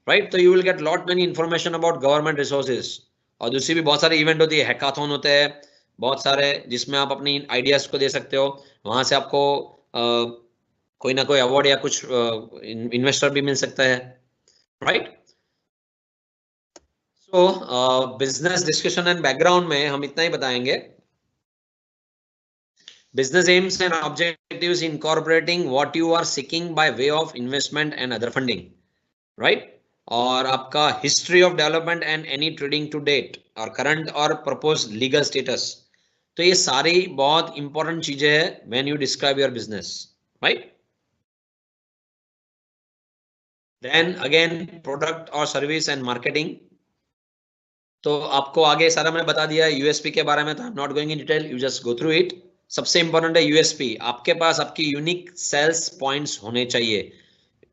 राइट? तो you will get lot many information about government resources. और दूसरी भी बहुत सारी इवेंट होती है, हैकाथॉन होते हैं बहुत सारे, जिसमें आप अपनी आइडियाज को दे सकते हो. वहां से आपको कोई ना कोई अवार्ड या कुछ इन्वेस्टर भी मिल सकता है, राइट? तो बिजनेस डिस्कशन एंड बैकग्राउंड में हम इतना ही बताएंगे. Business aims and objectives incorporating what you are seeking by way of investment and other funding, right? और आपका history of development and any trading to date, और करंट और प्रपोज लीगल स्टेटस. तो ये सारी बहुत इंपॉर्टेंट चीजें हैं when you describe your business, right? Then again product और सर्विस एंड मार्केटिंग. तो आपको आगे सारा मैंने बता दिया है यूएसपी के बारे में, तो आई am not going in detail, you just go through it. सबसे इंपॉर्टेंट है यूएसपी. आपके पास आपकी यूनिक सेल्स पॉइंट्स होने चाहिए.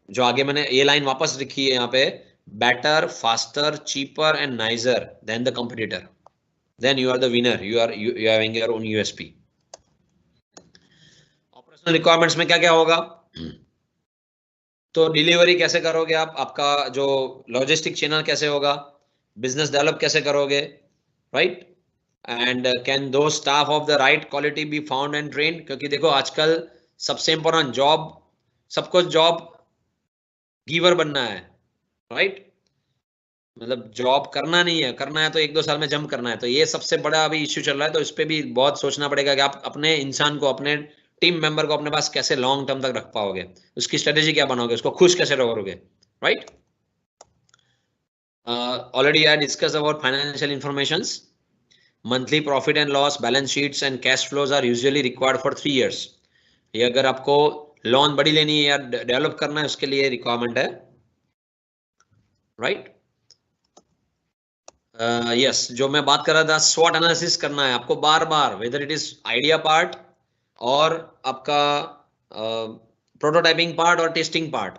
जो आगे मैंने ये लाइन वापस लिखी है यहाँ पे, better, faster, cheaper and nicer than the competitor, then you are the winner, you are having your own USP. Operational requirements में क्या क्या होगा, तो डिलीवरी कैसे करोगे आप, आपका जो लॉजिस्टिक चैनल कैसे होगा, बिजनेस डेवलप कैसे करोगे, right? And can do staff of the right quality be found and trained. क्योंकि देखो आजकल सबसे इंपॉर्टेंट जॉब, सबको जॉब गिवर बनना है, राइट? मतलब जॉब करना नहीं है, करना है तो 1-2 साल में जंप करना है. तो ये सबसे बड़ा अभी इश्यू चल रहा है. तो इस पे भी बहुत सोचना पड़ेगा कि आप अपने इंसान को, अपने टीम मेंबर को अपने पास कैसे लॉन्ग टर्म तक रख पाओगे, उसकी स्ट्रेटेजी क्या बनाओगे, उसको खुश कैसे रखोगे, right? Already I discussed about financial informations. Monthly profit and loss, balance sheets and cash flows are usually required for 3 years. ये अगर आपको लोन बड़ी लेनी है या डेवलप करना है, उसके लिए रिक्वायरमेंट है, राइट? यस, जो मैं बात कर रहा था, SWOT एनालिसिस करना है आपको बार बार, whether it is idea part और आपका प्रोटोटाइपिंग पार्ट और टेस्टिंग पार्ट,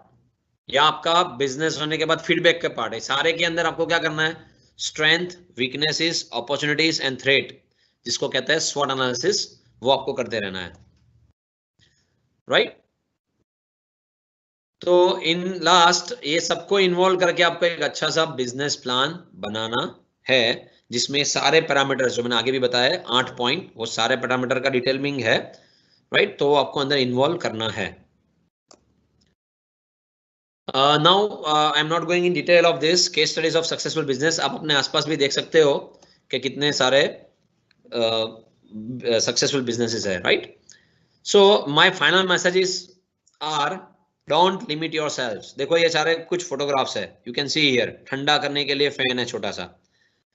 या आपका बिजनेस होने के बाद फीडबैक का पार्ट है. सारे के अंदर आपको क्या करना है, strength, weaknesses, opportunities and threat, जिसको कहते हैं SWOT एनालिसिस, वो आपको करते रहना है, राइट? तो इन लास्ट ये सबको इन्वॉल्व करके आपको एक अच्छा सा बिजनेस प्लान बनाना है, जिसमें सारे पैरामीटर्स जो मैंने आगे भी बताया 8 पॉइंट, वो सारे पैरामीटर का डिटेलिंग है, राइट? तो आपको अंदर इन्वॉल्व करना है. Now I'm not going in detail of this case studies of successful business. आप अपने आसपास भी देख सकते हो कि कितने सारे successful businesses है, right? So my final messages are don't limit yourselves. देखो ये सारे कुछ फोटोग्राफ्स है, you can see here. ठंडा करने के लिए फैन है छोटा सा,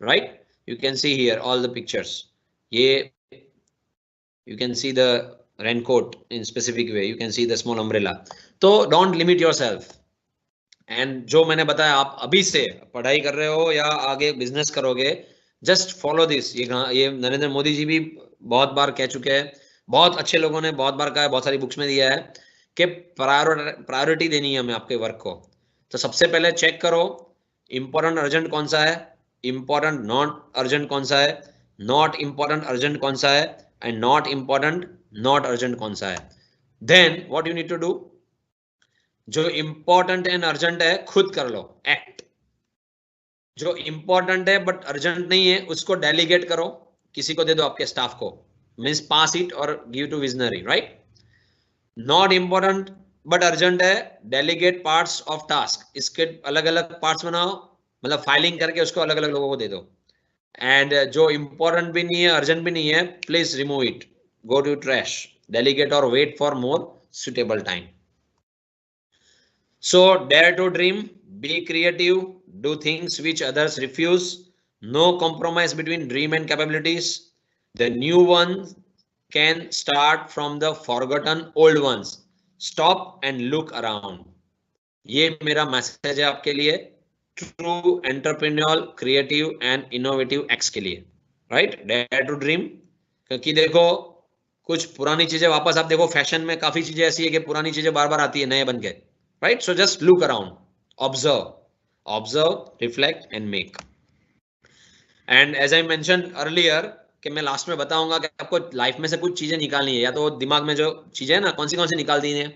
right? You can see here all the pictures. ये you can see the raincoat in specific way. You can see the small umbrella. तो don't limit yourself. एंड जो मैंने बताया, आप अभी से पढ़ाई कर रहे हो या आगे बिजनेस करोगे, जस्ट फॉलो दिस. ये नरेंद्र मोदी जी भी बहुत बार कह चुके हैं, बहुत अच्छे लोगों ने बहुत बार कहा है, बहुत सारी बुक्स में दिया है कि प्रायोरिटी देनी है हमें आपके वर्क को. तो सबसे पहले चेक करो इंपॉर्टेंट अर्जेंट कौन सा है, इंपॉर्टेंट नॉट अर्जेंट कौन सा है, नॉट इंपॉर्टेंट अर्जेंट कौन सा है, and not important not urgent कौन सा है. Then what you need to do, जो इंपॉर्टेंट एंड अर्जेंट है खुद कर लो, एक्ट. जो इंपॉर्टेंट है बट अर्जेंट नहीं है, उसको डेलीगेट करो, किसी को दे दो, आपके स्टाफ को, मींस पास इट और give to visionary, right? Not important but urgent है, डेलीगेट पार्ट्स ऑफ टास्क, इसके अलग अलग पार्ट्स बनाओ, मतलब फाइलिंग करके उसको अलग अलग लोगों को दे दो। एंड जो इंपॉर्टेंट भी नहीं है, अर्जेंट भी नहीं है, please remove it, go to trash, delegate or wait for more suitable time. So dare to dream, be creative, do things which others refuse, no compromise between dream and capabilities. The new ones can start from the forgotten old ones. Stop and look around. ये मेरा message है आपके लिए, true entrepreneur, creative and innovative x के लिए, right? Dare to dream, क्योंकि देखो कुछ पुरानी चीजें वापस, आप देखो फैशन में काफी चीजें ऐसी है कि पुरानी चीजें बार बार आती है नए बन के, right? So just look around, observe, reflect and make. And as I mention earlier कि मैं लास्ट में बताऊंगा कि आपको लाइफ में से कुछ चीजें निकालनी है, या तो दिमाग में जो चीजें है ना, कौन सी निकाल दी है।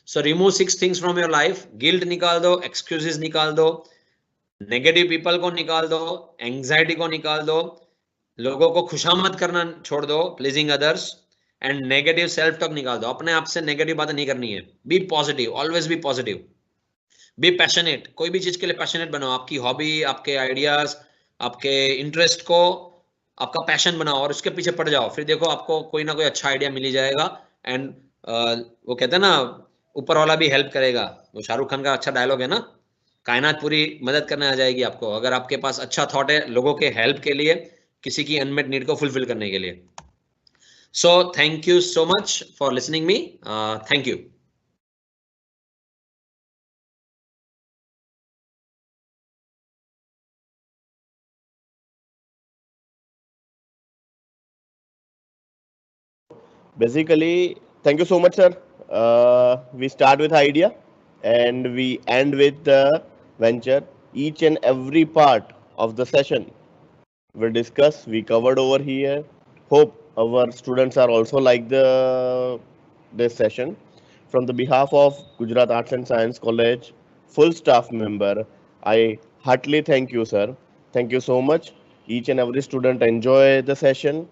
So remove 6 things from your life. Guilt निकाल दो, एक्सक्यूजेस निकाल दो, नेगेटिव पीपल को निकाल दो, एंग्जाइटी को निकाल दो, लोगों को खुशामद करना छोड़ दो, pleasing others, and negative self talk निकाल दो। अपने आप से नेगेटिव बातें नहीं करनी है। Be positive, always be positive, be passionate, कोई भी चीज के लिए पैशनेट बनाओ। आपकी हॉबी, आपके आइडियाज, आपके इंटरेस्ट को आपका पैशन बनाओ और उसके पीछे पड़ जाओ, फिर देखो आपको कोई ना कोई अच्छा आइडिया मिल ही जाएगा। एंड वो कहते हैं ना, ऊपर वाला भी हेल्प करेगा। वो शाहरुख खान का अच्छा डायलॉग है ना, कायनात पूरी मदद करने आ जाएगी आपको, अगर आपके पास अच्छा थॉट है लोगों के हेल्प के लिए, किसी की अनमेट नीड को फुलफिल करने के लिए। So thank you so much for listening me, thank you. Basically, thank you so much, sir. We start with idea and we end with the venture. Each and every part of the session we discuss, we covered over here. Hope our students are also like this session. From the behalf of Gujarat Arts and Science College, full staff member, I heartily thank you, sir. Thank you so much. Each and every student enjoy the session.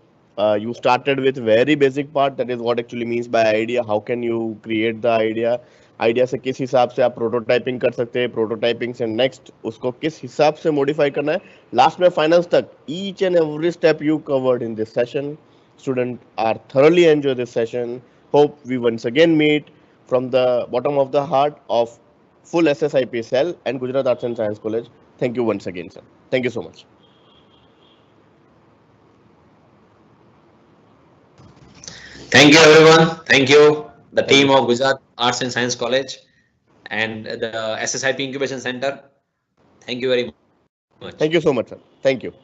You started with very basic part, that is what actually means by idea. How can you create the idea? Idea से किस हिसाब से आप prototyping कर सकते हैं, prototyping से next उसको किस हिसाब से मॉडिफाई करना है, लास्ट में फाइनल्स तक each and every step you covered in this session. Students are thoroughly enjoy this session. Hope we once again meet from the bottom of the heart of full SSIP cell and Gujarat Arts and Science College. Thank you once again, sir. Thank you so much. Thank you everyone. Thank you the team of Gujarat Arts and Science College and the SSIP Incubation Center. Thank you very much. Thank you so much, sir. Thank you.